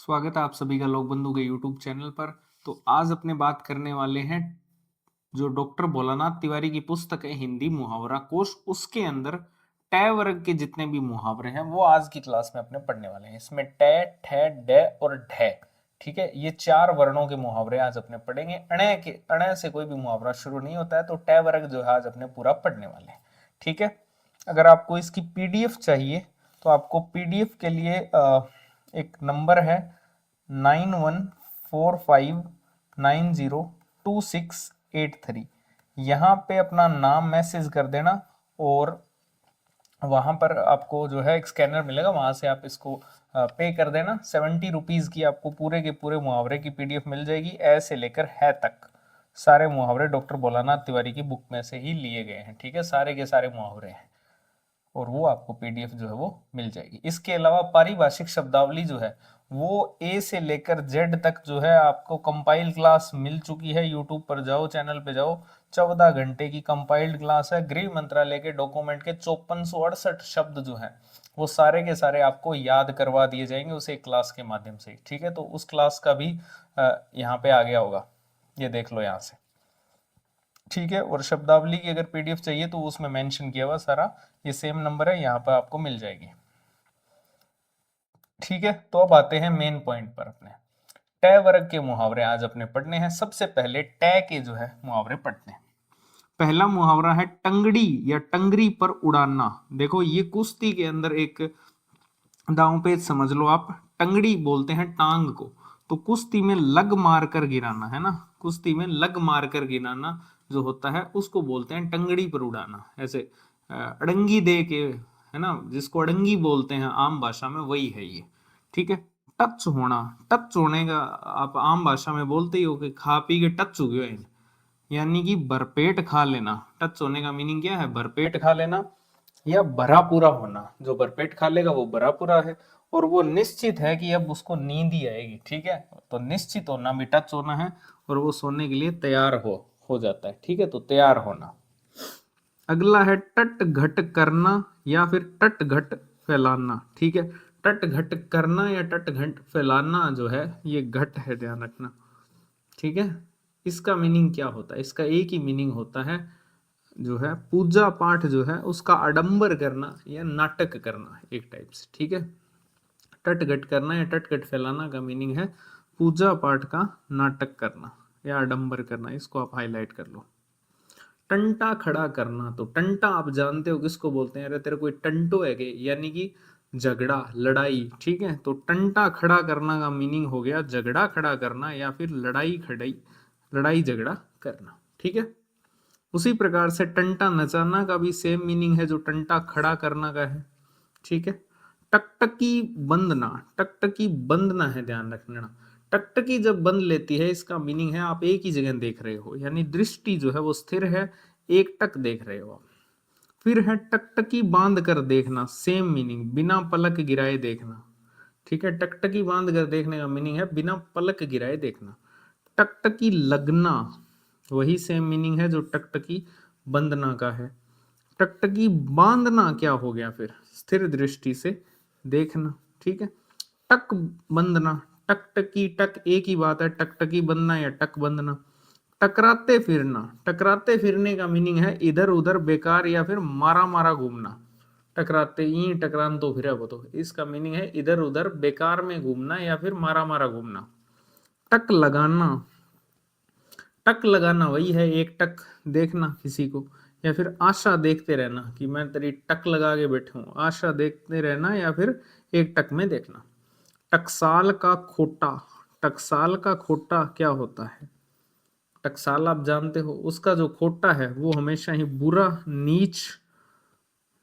स्वागत है आप सभी का लोक बंधु के यूट्यूब चैनल पर। तो आज अपने बात करने वाले हैं जो डॉक्टर भोलानाथ तिवारी की पुस्तक है हिंदी मुहावरा कोश, उसके अंदर टै वर्ग के जितने भी मुहावरे हैं वो आज की क्लास में अपने पढ़ने वाले हैं। इसमें टै, ठै, डै और ढै, ठीक है, ये चार वर्णों के मुहावरे आज अपने पढ़ेंगे। अणे से कोई भी मुहावरा शुरू नहीं होता है, तो टै वर्ग जो है आज अपने पूरा पढ़ने वाले हैं। ठीक है, अगर आपको इसकी पीडीएफ चाहिए तो आपको पीडीएफ के लिए एक नंबर है 9145902683। यहाँ पे अपना नाम मैसेज कर देना और वहां पर आपको जो है एक स्कैनर मिलेगा, वहां से आप इसको पे कर देना। 70 रुपीज की आपको पूरे के पूरे मुहावरे की पीडीएफ मिल जाएगी। ए से लेकर है तक सारे मुहावरे डॉक्टर भोलानाथ तिवारी की बुक में से ही लिए गए हैं। ठीक है, सारे के सारे मुहावरे हैं और वो आपको पीडीएफ जो है वो मिल जाएगी। इसके अलावा पारिभाषिक शब्दावली जो है वो ए से लेकर जेड तक जो है आपको कंपाइल क्लास मिल चुकी है। यूट्यूब पर जाओ, चैनल पे जाओ, 14 घंटे की कंपाइल्ड क्लास है। गृह मंत्रालय के डॉक्यूमेंट के 5468 शब्द जो है वो सारे के सारे आपको याद करवा दिए जाएंगे उस एक क्लास के माध्यम से। ठीक है, तो उस क्लास का भी यहाँ पे आ गया होगा, ये देख लो यहाँ से। ठीक है, और शब्दावली की अगर पीडीएफ चाहिए तो उसमें मेंशन किया हुआ सारा, ये सेम नंबर है, यहाँ पर आपको मिल जाएगी। ठीक है, तो अब आते हैं मेन पॉइंट पर। अपने टै वर्ग के मुहावरे आज अपने पढ़ने हैं। सबसे पहले टै के जो है मुहावरे पढ़ते हैं। पहला मुहावरा है टंगड़ी या टंगरी पर उड़ाना। देखो ये कुश्ती के अंदर एक दांव पेच समझ लो आप। टंगड़ी बोलते हैं टांग को, तो कुश्ती में लग मार कर गिराना है ना, कुश्ती में लग मार कर गिराना जो होता है उसको बोलते हैं टंगड़ी पर उड़ाना। ऐसे अड़ंगी दे के, है ना, जिसको अड़ंगी बोलते हैं आम भाषा में, वही है ये। ठीक है, टच होना, टच होने का आप आम भाषा में बोलते ही हो कि खा पी के टच हो गए, यानी कि भरपेट खा लेना। टच होने का मीनिंग क्या है? भरपेट खा लेना या भरा पूरा होना। जो भरपेट खा लेगा वो भरा पूरा है, और वो निश्चित है कि अब उसको नींद ही आएगी। ठीक है, तो निश्चित होना भी टच होना है, और वो सोने के लिए तैयार हो जाता है। ठीक है, तो तैयार होना। अगला है टट घट करना या फिर टट घट फैलाना। ठीक है, टट घट करना या टट घट फैलाना जो है ये घट है, ध्यान रखना। ठीक है, इसका मीनिंग क्या होता है? इसका एक ही मीनिंग होता है, जो है पूजा पाठ जो है उसका आडंबर करना या नाटक करना, एक टाइप से। ठीक है, टटघट करना या टटघट फैलाना का मीनिंग है पूजा पाठ का नाटक करना या आडंबर करना। इसको आप हाईलाइट कर लो। टंटा खड़ा करना, तो टंटा आप जानते हो किसको बोलते हैं? अरे तेरे कोई टंटो है के, यानी कि झगड़ा, लड़ाई। ठीक है, तो टंटा खड़ा करना का मीनिंग हो गया झगड़ा खड़ा करना या फिर लड़ाई झगड़ा करना। ठीक है, उसी प्रकार से टंटा नचाना का भी सेम मीनिंग है जो टंटा खड़ा करना का है। ठीक है, टकटकी बंदना, टकटकी बंदना है, ध्यान रखना। टकटकी जब बंद लेती है इसका मीनिंग है आप एक ही जगह देख रहे हो, यानी दृष्टि जो है वो स्थिर है, एक टक देख रहे हो आप। फिर है टकटकी बांध कर देखना, सेम मीनिंग, बिना पलक गिराए देखना। ठीक है, टकटकी बांध कर देखने का मीनिंग है बिना पलक गिराए देखना। टकटकी लगना, वही सेम मीनिंग है जो टकटकी बंदना का है। टकटकी बांधना क्या हो गया फिर? स्थिर दृष्टि से देखना। ठीक है, टक बंधना, टकटकी टक एक ही बात है, टकटकी बंधना या टक बंधना। टकराते फिरना, टकराते फिरने का मीनिंग है इधर उधर बेकार या फिर मारा मारा घूमना। टकराते ई टकरान तो फिर वो, तो इसका मीनिंग है इधर उधर बेकार में घूमना या फिर मारा मारा घूमना। टक लगाना, टक लगाना वही है एक टक देखना किसी को, या फिर आशा देखते रहना कि मैं तेरी टक लगा के बैठा हूं, आशा देखते रहना या फिर एक टक में देखना। टकसाल का खोटा, टकसाल का खोटा क्या होता है? टकसाल आप जानते हो, उसका जो खोटा है वो हमेशा ही बुरा, नीच,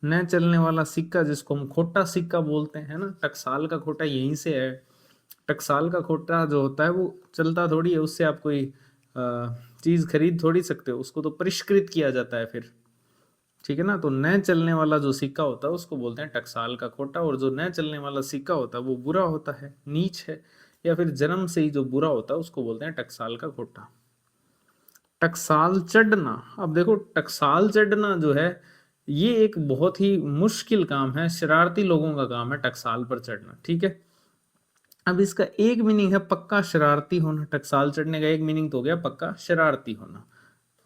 न चलने वाला सिक्का, जिसको हम खोटा सिक्का बोलते हैं ना, टकसाल का खोटा यहीं से है। टकसाल का खोटा जो होता है वो चलता थोड़ी है, उससे आप कोई चीज खरीद थोड़ी सकते हो, उसको तो परिष्कृत किया जाता है फिर। ठीक है ना, तो न चलने वाला जो सिक्का होता है उसको बोलते हैं टकसाल का खोटा, और जो न चलने वाला सिक्का होता है वो बुरा होता है, नीच है, या फिर जन्म से ही जो बुरा होता है उसको बोलते हैं टकसाल का खोटा। टकसाल चढ़ना, अब देखो टकसाल चढ़ना जो है ये एक बहुत ही मुश्किल काम है, शरारती लोगों का काम है टकसाल पर चढ़ना। ठीक है, अब इसका एक मीनिंग है पक्का शरारती होना, टकसाल चढ़ने का एक मीनिंग तो हो गया पक्का शरारती होना।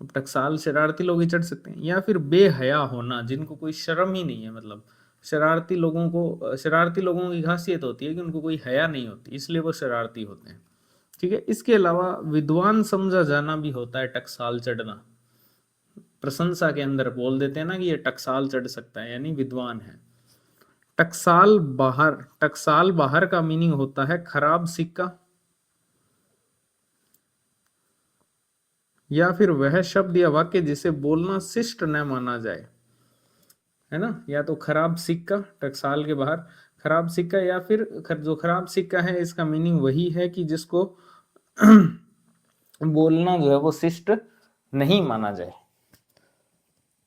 अब टकसाल शरारती लोग ही चढ़ सकते हैं, या फिर बेहया होना, जिनको कोई शर्म ही नहीं है। मतलब शरारती लोगों की खासियत होती है कि उनको कोई हया नहीं होती, इसलिए वो शरारती होते हैं। ठीक है, इसके अलावा विद्वान समझा जाना भी होता है टकसाल चढ़ना। प्रशंसा के अंदर बोल देते हैं ना कि ये टकसाल चढ़ सकता है, यानी विद्वान है। टकसाल बाहर का मीनिंग होता है खराब सिक्का, या फिर वह शब्द या वाक्य जिसे बोलना शिष्ट न माना जाए, है ना। या तो खराब सिक्का, टकसाल के बाहर खराब सिक्का, या फिर जो खराब सिक्का है इसका मीनिंग वही है कि जिसको बोलना जो है वो शिष्ट नहीं माना जाए।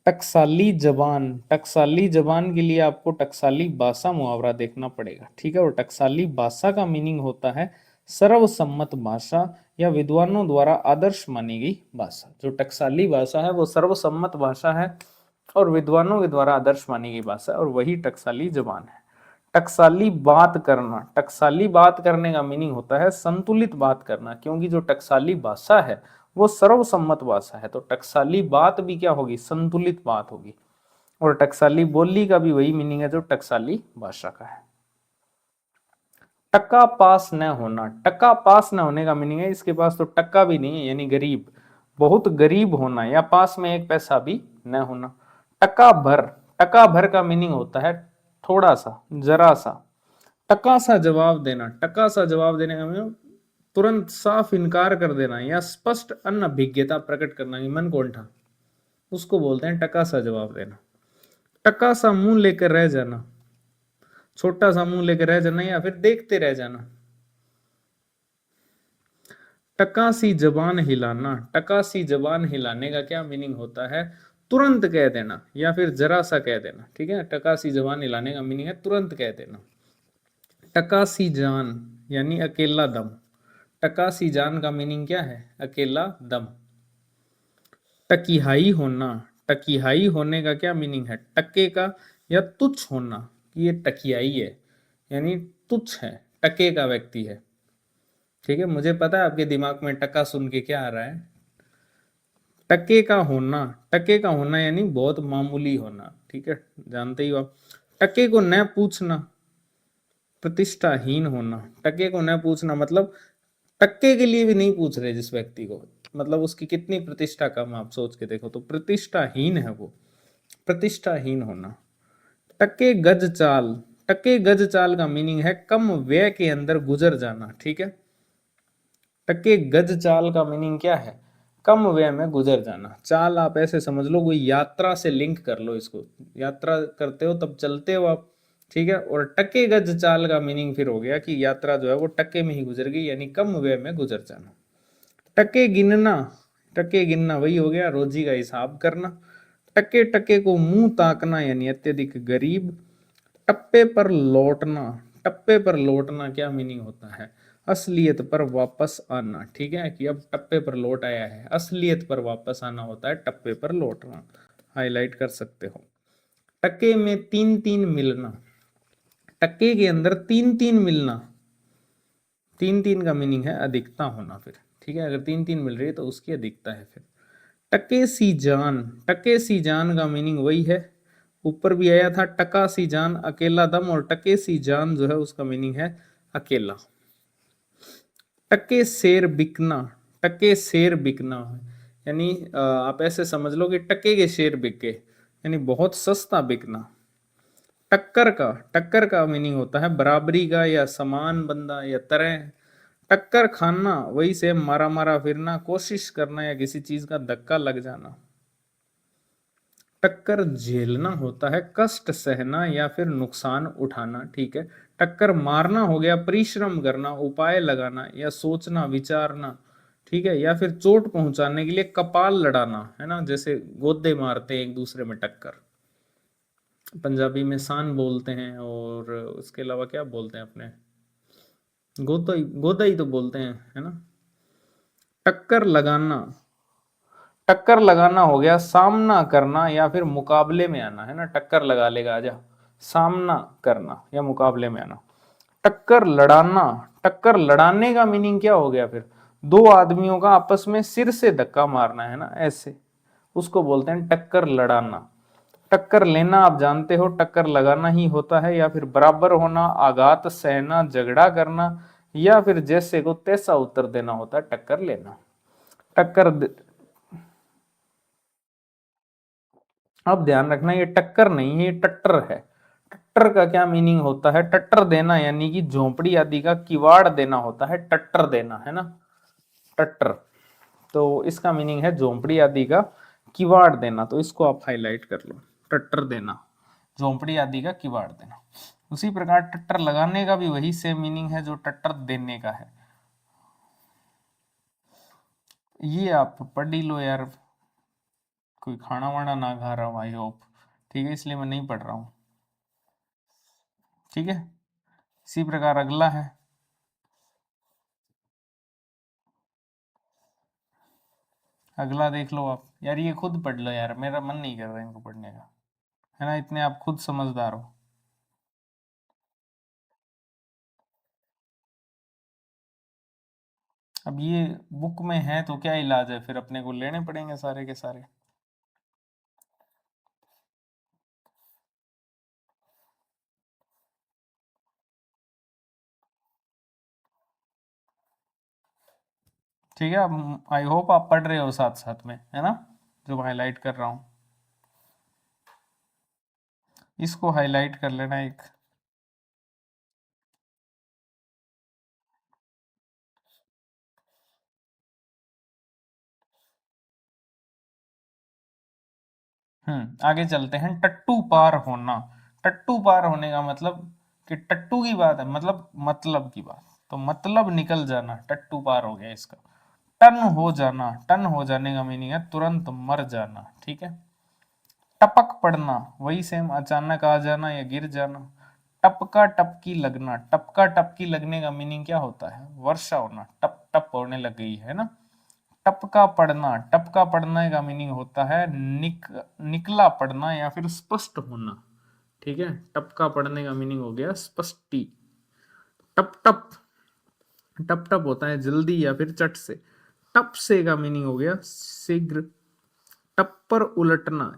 टकसाली जबान, टकसाली जबान के लिए आपको टकसाली भाषा मुहावरा देखना पड़ेगा। ठीक है, और टकसाली भाषा का मीनिंग होता है सर्वसम्मत भाषा या विद्वानों द्वारा आदर्श मानी गई भाषा। जो टकसाली भाषा है वो सर्वसम्मत भाषा है और विद्वानों के द्वारा आदर्श मानी गई भाषा, और वही टकसाली जबान है। टकसाली बात करना, टकसाली बात करने का मीनिंग होता है संतुलित बात करना, क्योंकि जो टकसाली भाषा है वो सर्वसम्मत भाषा है, तो टकसाली बात भी क्या होगी, संतुलित बात होगी। और टकसाली बोली का भी वही मीनिंग है जो टकसाली भाषा का है। टका पास न होना, टका पास न होने का मीनिंग है इसके पास तो टक्का भी नहीं है, यानी गरीब, बहुत गरीब होना, या पास में एक पैसा भी न होना। टका भर, टका भर का मीनिंग होता है थोड़ा सा, जरा सा। टका सा जवाब देना, टका सा जवाब देने का मीनिंग तुरंत साफ इनकार कर देना या स्पष्ट अनभिज्ञता प्रकट करना कि मन कोंठा, उसको बोलते हैं टका सा जवाब देना। टका सा मुंह लेकर रह जाना, छोटा सा मुंह लेकर रह जाना या फिर देखते रह जाना। टका सी जबान हिलाना, टका सी जबान हिलाने का क्या मीनिंग होता है, तुरंत कह देना या फिर जरा सा कह देना। ठीक है, टका सी जबान हिलाने का मीनिंग है तुरंत कह देना। टका सी जान यानी अकेला दम, टका सी जान का मीनिंग क्या है, अकेला दम। टकीहाई होना, टकीहाई होने का क्या मीनिंग है, टके का या तुच्छ होना, कि ये टकियाई है यानी तुच्छ है, टके का व्यक्ति है। ठीक है, मुझे पता है आपके दिमाग में टका सुन के क्या आ रहा है। टके का होना, टके का होना यानी बहुत मामूली होना। ठीक है, जानते ही हो आप। टके को न पूछना, प्रतिष्ठाहीन होना, टके को न पूछना मतलब टक्के के लिए भी नहीं पूछ रहे जिस व्यक्ति को, मतलब उसकी कितनी प्रतिष्ठा कम, आप सोच के देखो, तो प्रतिष्ठाहीन है वो, प्रतिष्ठाहीन होना। टक्के गज चाल, टक्के गज चाल का मीनिंग है कम व्यय के अंदर गुजर जाना। ठीक है, टक्के गज चाल का मीनिंग क्या है, कम व्यय में गुजर जाना। चाल आप ऐसे समझ लो, कोई यात्रा से लिंक कर लो इसको, यात्रा करते हो तब चलते हो आप। ठीक है, और टके गज चाल का मीनिंग फिर हो गया कि यात्रा जो है वो टके में ही गुजर गई, यानी कम व्यय में गुजर जाना। टके गिनना, टके गिनना वही हो गया रोजी का हिसाब करना। टके टके को मुंह ताकना यानी अत्यधिक गरीब। टप्पे पर लौटना, टप्पे पर लौटना क्या मीनिंग होता है, असलियत पर वापस आना। ठीक है, कि अब टप्पे पर लौट आया है, असलियत पर वापस आना होता है टप्पे पर लौटना, हाईलाइट कर सकते हो। टके में तीन तीन मिलना, टके के अंदर तीन तीन मिलना, तीन तीन का मीनिंग है अधिकता होना फिर। ठीक है, अगर तीन तीन मिल रही है तो उसकी अधिकता है फिर। टके सी जान, टके सी जान का मीनिंग वही है, ऊपर भी आया था, टका सी जान अकेला दम, और टके सी जान जो है उसका मीनिंग है अकेला। टके शेर बिकना, टके शेर बिकना यानी आप ऐसे समझ लो कि टके के शेर बिक गए, यानी बहुत सस्ता बिकना। टक्कर का मीनिंग होता है बराबरी का या समान बंदा या तरह। टक्कर खाना वही से मारा मारा फिरना, कोशिश करना या किसी चीज का धक्का लग जाना। टक्कर झेलना होता है कष्ट सहना या फिर नुकसान उठाना। ठीक है, टक्कर मारना हो गया परिश्रम करना, उपाय लगाना या सोचना विचारना। ठीक है, या फिर चोट पहुंचाने के लिए कपाल लड़ाना, है ना, जैसे गोदे मारते हैं एक दूसरे में टक्कर, पंजाबी में सान बोलते हैं, और उसके अलावा क्या बोलते हैं अपने, गोदा ही तो बोलते हैं, है ना। टक्कर लगाना, टक्कर लगाना हो गया सामना करना या फिर मुकाबले में आना, है ना, टक्कर लगा लेगा आजा, सामना करना या मुकाबले में आना। टक्कर लड़ाना, टक्कर लड़ाने का मीनिंग क्या हो गया फिर? दो आदमियों का आपस में सिर से धक्का मारना है ना, ऐसे, उसको बोलते हैं टक्कर लड़ाना। टक्कर लेना आप जानते हो, टक्कर लगाना ही होता है, या फिर बराबर होना, आघात सहना, झगड़ा करना, या फिर जैसे को तैसा उत्तर देना होता है टक्कर लेना। टक्कर अब ध्यान रखना, ये टक्कर नहीं है, ये टट्टर है। टट्टर का क्या मीनिंग होता है? टट्टर देना यानी कि झोपड़ी आदि का किवाड़ देना होता है, टट्टर देना है ना, टट्टर। तो इसका मीनिंग है झोपड़ी आदि का किवाड़ देना, तो इसको आप हाईलाइट कर लो, टट्टर देना, झोपड़ी आदि का किवाड़ देना। उसी प्रकार टट्टर लगाने का भी वही सेम मीनिंग है जो टट्टर देने का है। ये आप पढ़ ही लो यार, कोई खाना वाना ना खा रहा हूँ आई होप, ठीक है, इसलिए मैं नहीं पढ़ रहा हूँ, ठीक है। इसी प्रकार अगला है, अगला देख लो आप यार, ये खुद पढ़ लो यार, मेरा मन नहीं कर रहा है इनको पढ़ने का, है ना, इतने आप खुद समझदार हो। अब ये बुक में है तो क्या इलाज है, फिर अपने को लेने पड़ेंगे सारे के सारे। ठीक है, अब आई होप आप पढ़ रहे हो साथ साथ में, है ना, जो हाईलाइट कर रहा हूँ, इसको हाईलाइट कर लेना एक। आगे चलते हैं, टट्टू पार होना। टट्टू पार होने का मतलब कि टट्टू की बात है, मतलब की बात, तो मतलब निकल जाना, टट्टू पार हो गया इसका। टन हो जाना, टन हो जाने का मीनिंग है तुरंत मर जाना, ठीक है। टपक पड़ना, वही सेम, अचानक आ जाना या गिर जाना। टपका टपकी लगना, टपका टपकी लगने का मीनिंग क्या होता है? वर्षा होना, टप टप होने लग गई है ना। टपका पड़ना, टपका पड़ने का मीनिंग होता है निकला पड़ना या फिर स्पष्ट होना, ठीक है। टपका पड़ने का मीनिंग हो गया स्पष्टी। टप टप, टप टप होता है जल्दी या फिर चट से। टप से का मीनिंग हो गया शीघ्र। टप्पर उलटना,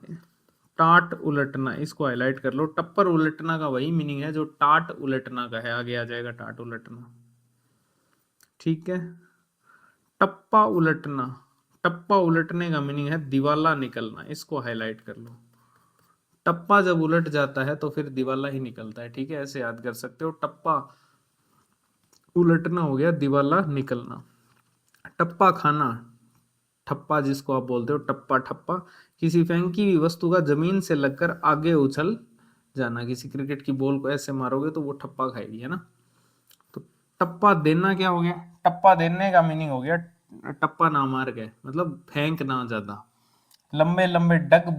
टाट उलटना, इसको हाईलाइट कर लो। टप्पर उलटना का वही मीनिंग है जो टाट उलटना का है, आगे आ जाएगा टाट उलटना, ठीक है। टप्पा उलटना, टप्पा उलटने का मीनिंग है दिवाला निकलना, इसको हाईलाइट कर लो। टप्पा जब उलट जाता है तो फिर दिवाला ही निकलता है, ठीक है, ऐसे याद कर सकते हो। टप्पा उलटना हो गया दिवाला निकलना। टप्पा खाना, ठप्पा जिसको आप बोलते हो, टप्पा ठप्पा, किसी फेंकी हुई वस्तु का जमीन से लगकर आगे उछल जाना। किसी क्रिकेट की बॉल को ऐसे मारोगे तो वो ठप्पा खाएगी, है ना। तो टप्पा देना क्या हो गया? टप्पा देने का मीनिंग हो गया टप्पा ना मार गए, मतलब फेंक ना ज्यादा। लंबे लंबे डग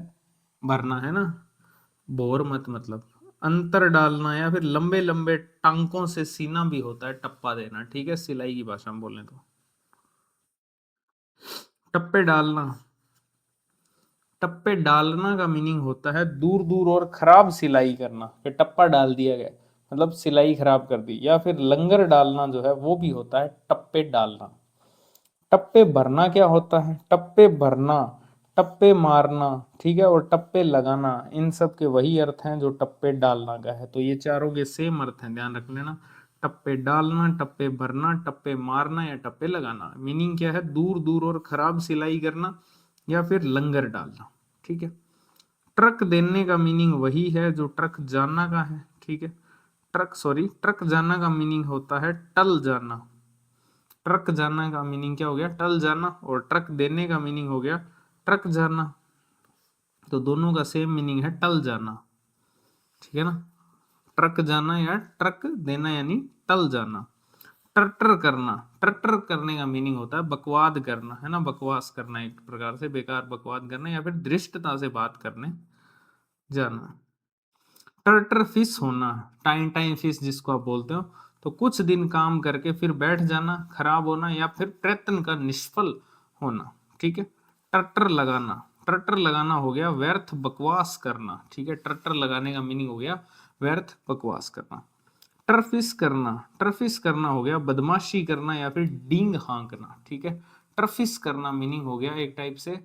भरना, है ना, बोर मत, मतलब अंतर डालना, या फिर लंबे लंबे टांकों से सीना भी होता है टप्पा देना, ठीक है, सिलाई की भाषा में बोले तो। टप्पे डालना, टप्पे डालना का मीनिंग होता है दूर दूर और खराब सिलाई करना, कि टप्पा डाल दिया गया मतलब सिलाई खराब कर दी। या फिर लंगर डालना जो है वो भी होता है टप्पे डालना। टप्पे भरना क्या होता है? टप्पे भरना, टप्पे मारना, ठीक है, और टप्पे लगाना, इन सब के वही अर्थ हैं जो टप्पे डालना का है। तो ये चारों के सेम अर्थ हैं, ध्यान रख लेना। टप्पे डालना, टप्पे भरना, टप्पे मारना या टप्पे लगाना, मीनिंग क्या है? दूर दूर और खराब सिलाई करना या फिर लंगर डालना, ठीक है। ट्रक देने का मीनिंग वही है जो ट्रक जाना का है, ठीक है। ट्रक जाना का मीनिंग होता है टल जाना। ट्रक जाना का मीनिंग क्या हो गया? टल जाना। और ट्रक देने का मीनिंग हो गया ट्रक जाना। तो दोनों का सेम मीनिंग है टल जाना, ठीक है ना। ट्रक जाना या ट्रक देना यानी टल जाना। टर्टर करना, टर्टर करने का मीनिंग होता है बकवाद करना, है ना, बकवास करना, एक प्रकार से बेकार बकवाद करना या फिर धृष्टता से बात करने जाना। टर्टर फिश होना, टाइम टाइम फिश जिसको आप बोलते हो, तो कुछ दिन काम करके फिर बैठ जाना, खराब होना या फिर प्रयत्न का निष्फल होना, ठीक है। टर्टर लगाना, टर्टर लगाना हो गया व्यर्थ बकवास करना, ठीक है। टर्टर लगाने का मीनिंग हो गया व्यर्थ बकवास करना। टर्फिस करना हो गया बदमाशी करना या फिर डींग हाँकना, ठीक है। टर्फिस करना मीनिंग हो गया एक टाइप से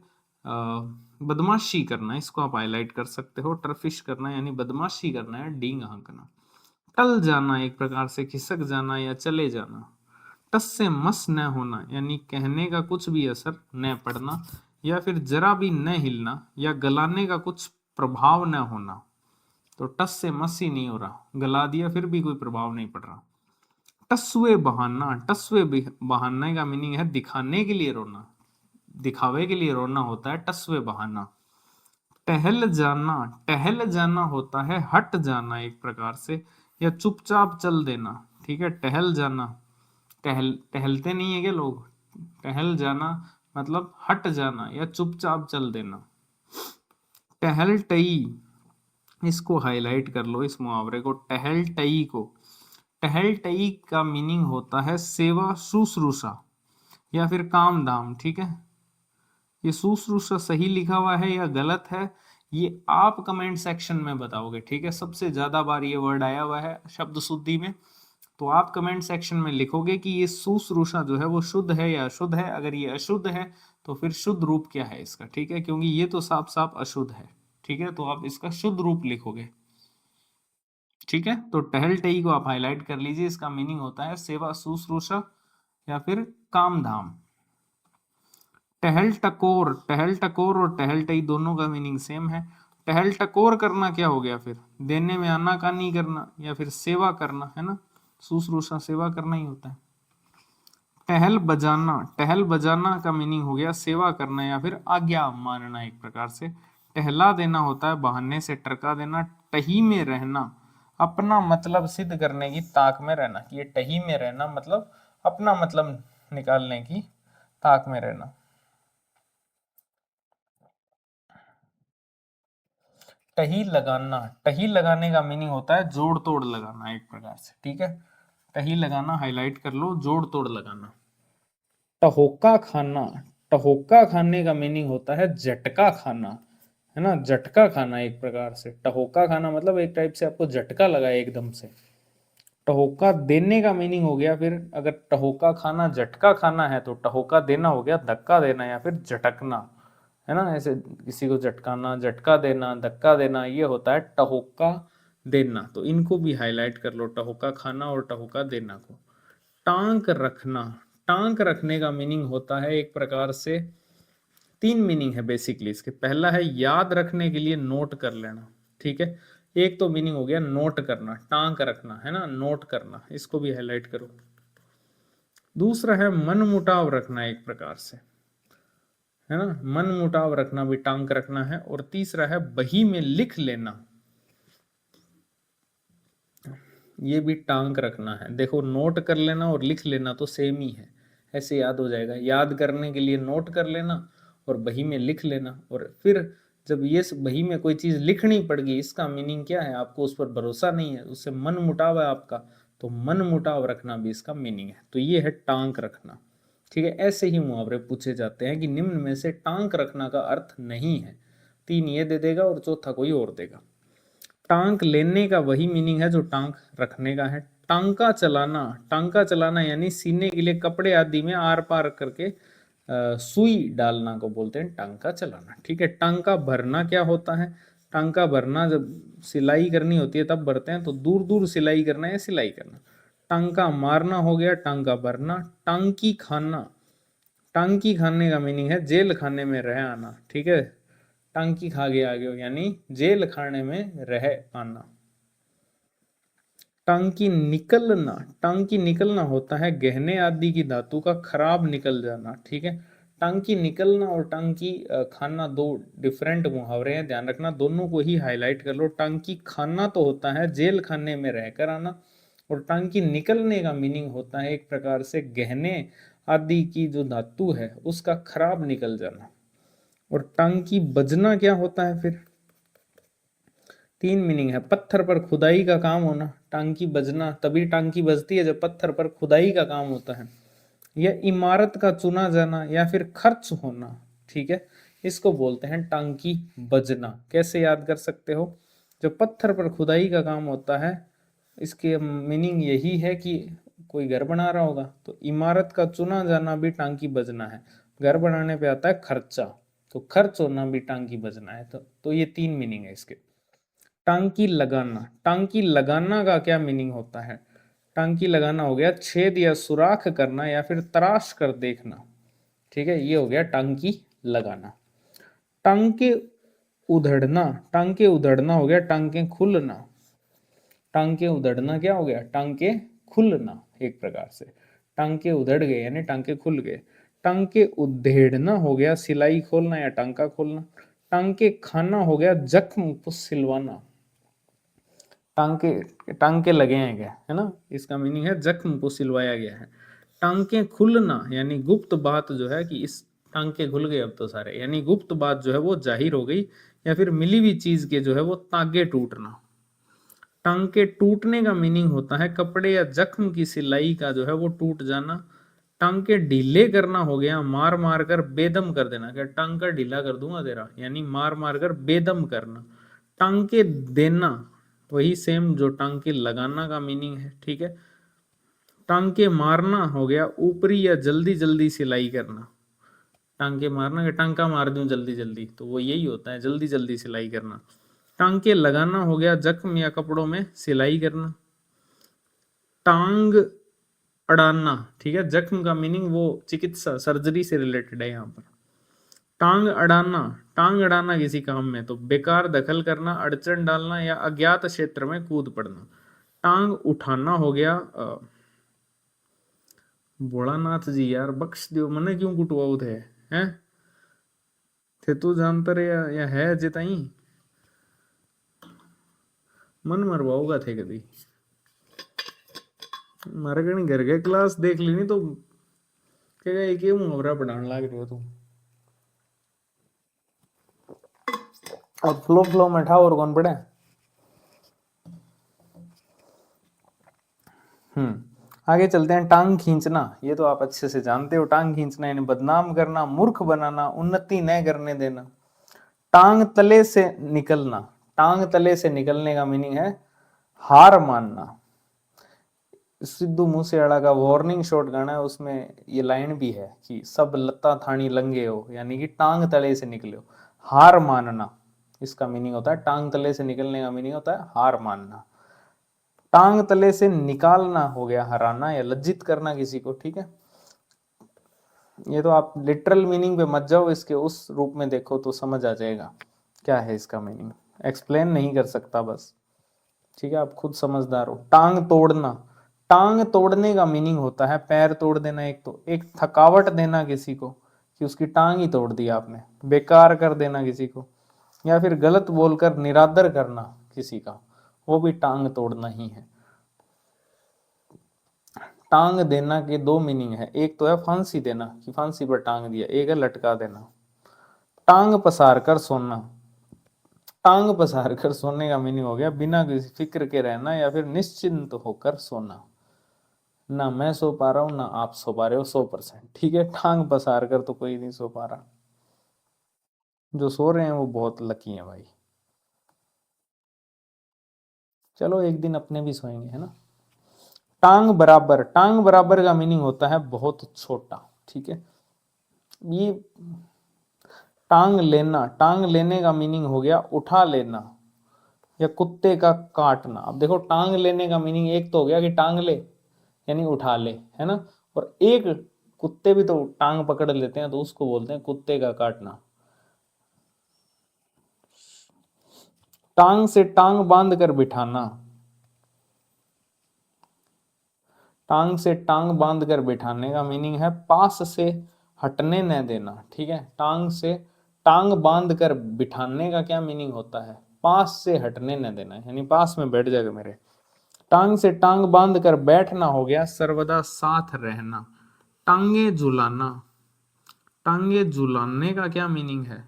बदमाशी करना, इसको आप हाईलाइट कर सकते हो। टर्फिश करना यानी बदमाशी करना है, डींग हाँकना। टल जाना एक प्रकार से खिसक जाना या चले जाना। टस से मस न होना यानी कहने का कुछ भी असर न पड़ना या फिर जरा भी न हिलना या गलाने का कुछ प्रभाव न होना। तो टस से मस ही नहीं हो रहा, गला दिया फिर भी कोई प्रभाव नहीं पड़ रहा। टसवे बहाना, बहाने का मीनिंग है दिखाने के लिए रोना, दिखावे के लिए रोना होता है टसवे बहाना। टहल जाना होता है हट जाना एक प्रकार से, या चुपचाप चल देना, ठीक है। टहल जाना, टहलते नहीं है क्या लोग, टहल जाना मतलब हट जाना या चुपचाप चल देना। टहल टई, इसको हाईलाइट कर लो इस मुहावरे को, टहल टई को। टहल टई का मीनिंग होता है सेवा शुश्रूषा या फिर काम धाम, ठीक है। ये शुश्रूषा सही लिखा हुआ है या गलत है, ये आप कमेंट सेक्शन में बताओगे, ठीक है। सबसे ज्यादा बार ये वर्ड आया हुआ है शब्द शुद्धि में, तो आप कमेंट सेक्शन में लिखोगे कि ये शुश्रूषा जो है वो शुद्ध है या अशुद्ध है। अगर ये अशुद्ध है तो फिर शुद्ध रूप क्या है इसका, ठीक है, क्योंकि ये तो साफ साफ अशुद्ध है, ठीक है। तो आप इसका शुद्ध रूप लिखोगे, ठीक है। तो टहल टही को आप हाईलाइट कर लीजिए, इसका मीनिंग होता है सेवा शुश्रूषा या फिर काम धाम। टहल टकोर और टहल टही दोनों का मीनिंग सेम है। टहल टकोर करना क्या हो गया फिर, देने में आनाकानी करना या फिर सेवा करना, है ना। शुश्रूषा सेवा करना ही होता है। टहल बजाना का मीनिंग हो गया सेवा करना या फिर आज्ञा मानना एक प्रकार से। टहला देना होता है बहाने से टरका देना। टही में रहना, अपना मतलब सिद्ध करने की ताक में रहना। ये टही में रहना मतलब अपना मतलब निकालने की ताक में रहना। टही लगाने का मीनिंग होता है जोड़ तोड़ लगाना एक प्रकार से, ठीक है। टही लगाना हाईलाइट कर लो, जोड़ तोड़ लगाना। टहोका खाना, टहोका खाने का मीनिंग होता है झटका खाना, है ना। झटका खाना एक प्रकार से, टहोका खाना मतलब एक टाइप से आपको झटका लगा एकदम से। टहोका देने का मीनिंग हो गया फिर, अगर टहोका खाना झटका खाना है तो टहोका देना हो गया धक्का देना या फिर झटकना, है ना। ऐसे किसी को झटकाना, झटका देना, धक्का देना, ये होता है टहोका देना। तो इनको भी हाईलाइट कर लो, टहोका खाना और टहोका देना को। टांक रखना, टांक रखने का मीनिंग होता है एक प्रकार से, तीन मीनिंग है बेसिकली इसके। पहला है याद रखने के लिए नोट कर लेना, ठीक है। एक तो मीनिंग हो गया नोट करना, टांक रखना, है ना, नोट करना, इसको भी हाईलाइट करो। दूसरा है मन मुटाव रखना एक प्रकार से, है ना, मन मुटाव रखना भी टांक रखना है। और तीसरा है बही में लिख लेना, ये भी टांक रखना है। देखो नोट कर लेना और लिख लेना तो सेम ही है, ऐसे याद हो जाएगा। याद करने के लिए नोट कर लेना और बही में लिख लेना, और फिर जब ये बही में कोई चीज लिखनी पड़ गई, इसका मीनिंग क्या है, आपको उस पर भरोसा नहीं है, उससे मन मुटाव है आपका, तो मन मुटाव रखना भी इसका मीनिंग है। तो ये है टांक रखना, ठीक है। ऐसे ही मुहावरे पूछे जाते हैं कि निम्न में से टांक रखना का अर्थ नहीं है। तीन ये दे देगा और चौथा कोई और देगा। टांक लेने का वही मीनिंग है जो टांक रखने का है। टांका चलाना, टांका चलाना यानी सीने के लिए कपड़े आदि में आर पार करके सुई डालना को बोलते हैं टांका चलाना, ठीक है। टांका भरना क्या होता है, टांका भरना जब सिलाई करनी होती है तब भरते हैं, तो दूर दूर सिलाई करना या सिलाई करना। टांका मारना हो गया टांका भरना। टांकी खाना, टांकी खाने का मीनिंग है जेल खाने में रह आना, ठीक है। टांकी खा गया आगे यानी जेल खाने में रह आना। टांकी निकलना, टांकी निकलना होता है गहने आदि की धातु का खराब निकल जाना, ठीक है। टांकी निकलना और टांकी खाना दो डिफरेंट मुहावरे हैं, ध्यान रखना, दोनों को ही हाईलाइट कर लो। टांकी खाना तो होता है जेल खाने में रहकर आना, और टांकी निकलने का मीनिंग होता है एक प्रकार से गहने आदि की जो धातु है उसका खराब निकल जाना। और टांकी बजना क्या होता है फिर, तीन मीनिंग है। पत्थर पर खुदाई का काम होना, टांकी बजना तभी टांकी बजती है जब पत्थर पर खुदाई का काम होता है। यह इमारत का चुना जाना या फिर खर्च होना, ठीक है, इसको बोलते हैं टांकी बजना। कैसे याद कर सकते हो, जब पत्थर पर खुदाई का काम होता है इसके मीनिंग यही है कि कोई घर बना रहा होगा तो इमारत का चुना जाना भी टांकी बजना है। घर बनाने पे आता है खर्चा, तो खर्च होना भी टांकी बजना है। तो ये 3 मीनिंग है इसके। टांकी लगाना, टांकी लगाना का क्या मीनिंग होता है? टांकी लगाना हो गया छेद या सुराख करना या फिर तराश कर देखना। ठीक है, ये हो गया टांकी लगाना। टांके उधड़ना, टांके उधड़ना हो गया टांके खुलना। टांके उधड़ना क्या हो गया? टांके खुलना। एक प्रकार से टांके उधड़ गए यानी टांके खुल गए। टांके उधेड़ना हो गया सिलाई खोलना या टांका खोलना। टांके खाना हो गया जख्म को सिलवाना। टांके, टांके लगे हैं क्या, है ना, इसका मीनिंग है जख्म को सिलवाया गया है। टांके खुलना यानी गुप्त बात जो है कि इस टांके खुल गए अब तो सारे, यानी गुप्त बात जो है वो जाहिर हो गई, या फिर मिली हुई चीज के जो है वो तागे टूटना। टांके टूटने का मीनिंग होता है कपड़े या जख्म की सिलाई का जो है वो टूट जाना। टांके ढीले करना हो गया मार मार कर बेदम कर देना, क्या टांका ढीला कर दूंगा तेरा, यानी मार मार कर बेदम करना। टांके देना वही सेम जो टांके लगाना का मीनिंग है। ठीक है, टांके मारना हो गया ऊपरी या जल्दी जल्दी सिलाई करना। टांके मारना कि टांका मार दूं जल्दी जल्दी, तो वो यही होता है जल्दी जल्दी सिलाई करना। टांके लगाना हो गया जख्म या कपड़ों में सिलाई करना। टांग अड़ाना, ठीक है, जख्म का मीनिंग वो चिकित्सा सर्जरी से रिलेटेड है यहाँ पर। टांग अड़ाना, टांग अड़ाना किसी काम में तो बेकार दखल करना, अड़चन डालना या अज्ञात क्षेत्र में कूद पड़ना। टांग उठाना हो गया भोलानाथ जी यार बख्श दियो मने क्यों कुटवाओ थे, हैं थे तू जानता रे या है जिताई मन मरवाओगा थे कभी मारे कहीं घर के क्लास देख ली नहीं तो क्या एक ही मुहावरा पढ़ाने लग रही हो तू। और फ्लो फ्लो में ठा और कौन पढ़े। आगे चलते हैं। टांग खींचना, ये तो आप अच्छे से जानते हो। टांग खींचना यानी बदनाम करना, मूर्ख बनाना, उन्नति न करने देना। टांग तले से निकलना, टांग तले से निकलने का मीनिंग है हार मानना। सिद्धू मूसेवाला का वार्निंग शॉट गाना है, उसमें ये लाइन भी है कि सब लत्ता थानी लंगे हो, यानी कि टांग तले से निकले हो। हार मानना इसका मीनिंग होता है, टांग तले से निकलने का मीनिंग होता है हार मानना। टांग तले से निकालना हो गया हराना या लज्जित करना किसी को। ठीक है, ये तो आप लिटरल मीनिंग पे मत जाओ, इसके उस रूप में देखो तो समझ आ जाएगा क्या है इसका मीनिंग। एक्सप्लेन नहीं कर सकता बस, ठीक है, आप खुद समझदार हो। टांग तोड़ना, टांग तोड़ने का मीनिंग होता है पैर तोड़ देना। एक तो एक थकावट देना किसी को कि उसकी टांग ही तोड़ दी आपने, बेकार कर देना किसी को, या फिर गलत बोलकर निरादर करना किसी का, वो भी टांग तोड़ना ही है। टांग देना के 2 मीनिंग है, एक तो है फांसी देना कि फांसी पर टांग दिया, एक है लटका देना। टांग पसार कर सोना, टांग पसार कर सोने का मीनिंग हो गया बिना किसी फिक्र के रहना या फिर निश्चिंत होकर सोना। ना मैं सो पा रहा हूं ना आप सो पा रहे हो 100%। ठीक है, टांग पसार कर तो कोई नहीं सो पा रहा, जो सो रहे हैं वो बहुत लकी हैं भाई। चलो एक दिन अपने भी सोएंगे, है ना। टांग बराबर, टांग बराबर का मीनिंग होता है बहुत छोटा। ठीक है, ये टांग लेना, टांग लेने का मीनिंग हो गया उठा लेना या कुत्ते का काटना। अब देखो टांग लेने का मीनिंग एक तो हो गया कि टांग ले यानी उठा ले, है ना, और एक कुत्ते भी तो टांग पकड़ लेते हैं तो उसको बोलते हैं कुत्ते का काटना। टांग से टांग बांध कर बिठाना, टांग से टांग बांध कर बिठाने का मीनिंग है पास से हटने न देना। ठीक है, टांग से टांग बांध कर बिठाने का क्या मीनिंग होता है? पास से हटने न देना, यानी पास में बैठ जाएगा मेरे। टांग से टांग बांध कर बैठना हो गया सर्वदा साथ रहना। टांगे झुलाना, टांगे झुलाने का क्या मीनिंग है?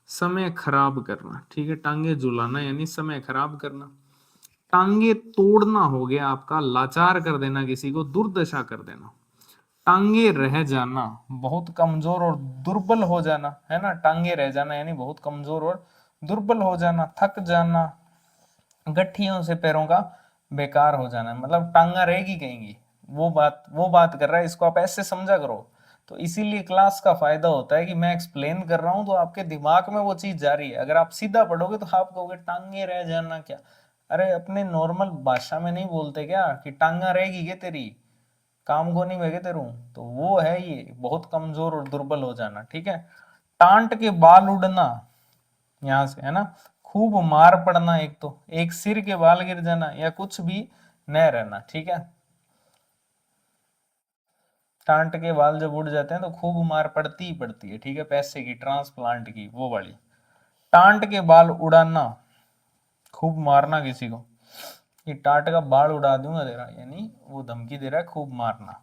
समय खराब करना। ठीक है, टांगे झुलाना यानी समय खराब करना। टांगे तोड़ना हो गया आपका लाचार कर देना, किसी को दुर्दशा कर देना। टांगे रह जाना बहुत कमजोर और दुर्बल हो जाना, है ना, टांगे रह जाना यानी बहुत कमजोर और दुर्बल हो जाना, थक जाना, गठियों से पैरों का बेकार हो जाना, मतलब टांगा रहेगी कहेंगी, वो बात कर रहा है, इसको आप ऐसे समझा करो। तो इसीलिए क्लास का फायदा होता है कि मैं एक्सप्लेन कर रहा हूँ तो आपके दिमाग में वो चीज जा रही है। अगर आप सीधा पढ़ोगे तो आप कहोगे टांगे रह जाना क्या। अरे अपने नॉर्मल भाषा में नहीं बोलते क्या कि टांगा रहेगी क्या तेरी, काम को नहीं भेगे तेरू। तो वो है ये बहुत कमजोर और दुर्बल हो जाना, ठीक है। टांट के बाल उड़ना, यहां से है ना, खूब मार पड़ना, एक तो एक सिर के बाल गिर जाना या कुछ भी न रहना, ठीक है। टांट के बाल जब उड़ जाते हैं तो खूब मार पड़ती ही पड़ती है, ठीक है, पैसे की, ट्रांसप्लांट की, वो वाली। टांट के बाल उड़ाना, खूब मारना किसी को, ये टांट का बाल उड़ा दूंगा तेरा, यानी वो धमकी दे रहा है, खूब मारना।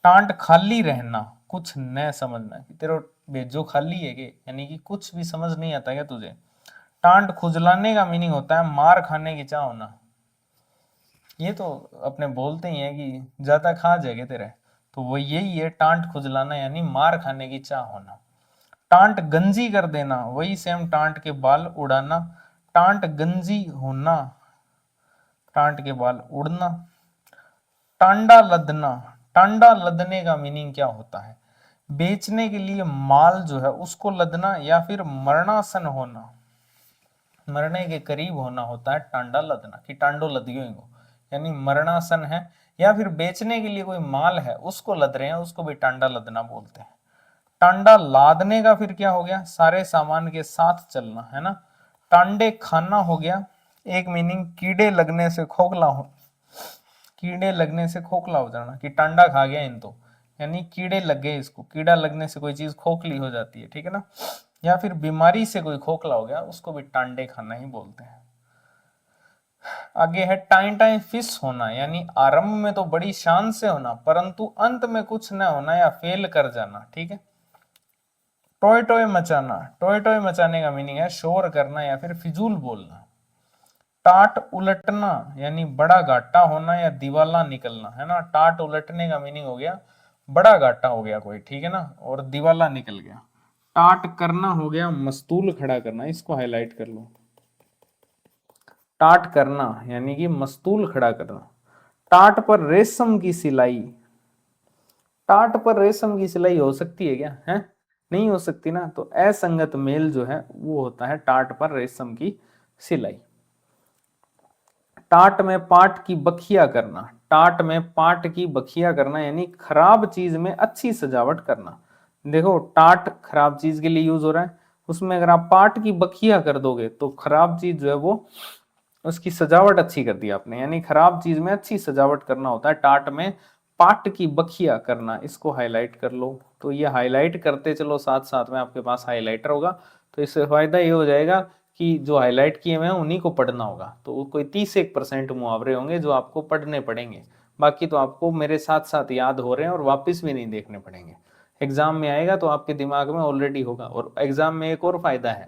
टांट खाली रहना, कुछ न समझना कि तेरा भेजो खाली है के, यानी कि कुछ भी समझ नहीं आता क्या तुझे। टांट खुजलाने का मीनिंग होता है मार खाने की चाह होना। ये तो अपने बोलते ही है कि ज्यादा खा जाएगा तेरे, तो वो यही है टांट खुजलाना, यानी मार खाने की चाह होना। टांट गंजी कर देना, वही सेम टांट के बाल उड़ाना। टांट गंजी होना, टांट के बाल उड़ना। टांडा लदना, टांडा लदने का मीनिंग क्या होता है, बेचने के लिए माल जो है उसको लदना या फिर मरणासन होना, मरने के करीब होना होता है टांडा लदना, कि टांडो लद गयो इनको, यानी मरणासन है, या फिर बेचने के लिए कोई माल है उसको लद रहे हैं, उसको भी टांडा लदना बोलते हैं। टांडा लादने का फिर क्या हो गया, सारे सामान के साथ चलना, है ना। टांडे खाना हो गया, एक मीनिंग कीड़े लगने से खोखला हो, कीड़े लगने से खोखला हो जाना, कि टांडा खा गया इन तो, यानी कीड़े लग गए इसको, कीड़ा लगने से कोई चीज खोखली हो जाती है, ठीक है ना। या फिर बीमारी से कोई खोखला हो गया, उसको भी टांडे खाना ही बोलते हैं। आगे है टाइम टाइम फिस होना, यानी आरंभ में तो बड़ी शान से होना परंतु अंत में कुछ न होना या फेल कर जाना, ठीक है। टॉय टॉय मचाना, टॉय टॉय मचाने का मीनिंग है शोर करना या फिर फिजूल बोलना। टाट उलटना, यानी बड़ा घाटा होना या दिवाला निकलना, है ना। टाट उलटने का मीनिंग हो गया बड़ा घाटा हो गया कोई, ठीक है ना, और दिवाला निकल गया। टाट करना हो गया मस्तूल खड़ा करना, इसको हाईलाइट कर लो। टाट करना यानी कि मस्तूल खड़ा करना। टाट पर रेशम की सिलाई, टाट पर रेशम की सिलाई हो सकती है क्या, है नहीं हो सकती ना, तो असंगत मेल जो है वो होता है टाट पर रेशम की सिलाई। टाट में पाट की बखिया करना, टाट में पाट की बखिया करना यानी खराब चीज में अच्छी सजावट करना। देखो टाट खराब चीज के लिए यूज हो रहा है, उसमें अगर आप पाट की बखिया कर दोगे तो खराब चीज जो है वो उसकी सजावट अच्छी कर दी आपने, यानी खराब चीज में अच्छी सजावट करना होता है टाट में पाट की बखिया करना, इसको हाईलाइट कर लो। तो ये हाईलाइट करते चलो, साथ साथ में आपके पास हाईलाइटर होगा, तो इससे फायदा ये हो जाएगा कि जो हाईलाइट किए हुए हैं उन्हीं को पढ़ना होगा, तो कोई 31% मुहावरे होंगे जो आपको पढ़ने पड़ेंगे, बाकी तो आपको मेरे साथ साथ याद हो रहे हैं और वापस भी नहीं देखने पड़ेंगे। एग्जाम में आएगा तो आपके दिमाग में ऑलरेडी होगा, और एग्जाम में एक और फायदा है,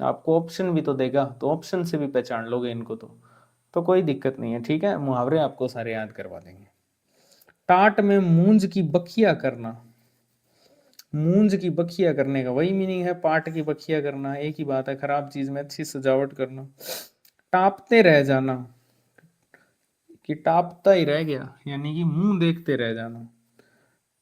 आपको ऑप्शन भी तो देगा, तो ऑप्शन से भी पहचान लोगे इनको, तो कोई दिक्कत नहीं है, ठीक है, मुहावरे आपको सारे याद करवा देंगे। टाट में मूंज की बखिया करना, मूंज की बखिया करने का वही मीनिंग है पाट की बखिया करना, एक ही बात है, खराब चीज में अच्छी सजावट करना। टापते रह जाना, कि टापता ही रह गया यानी कि मुंह देखते रह जाना।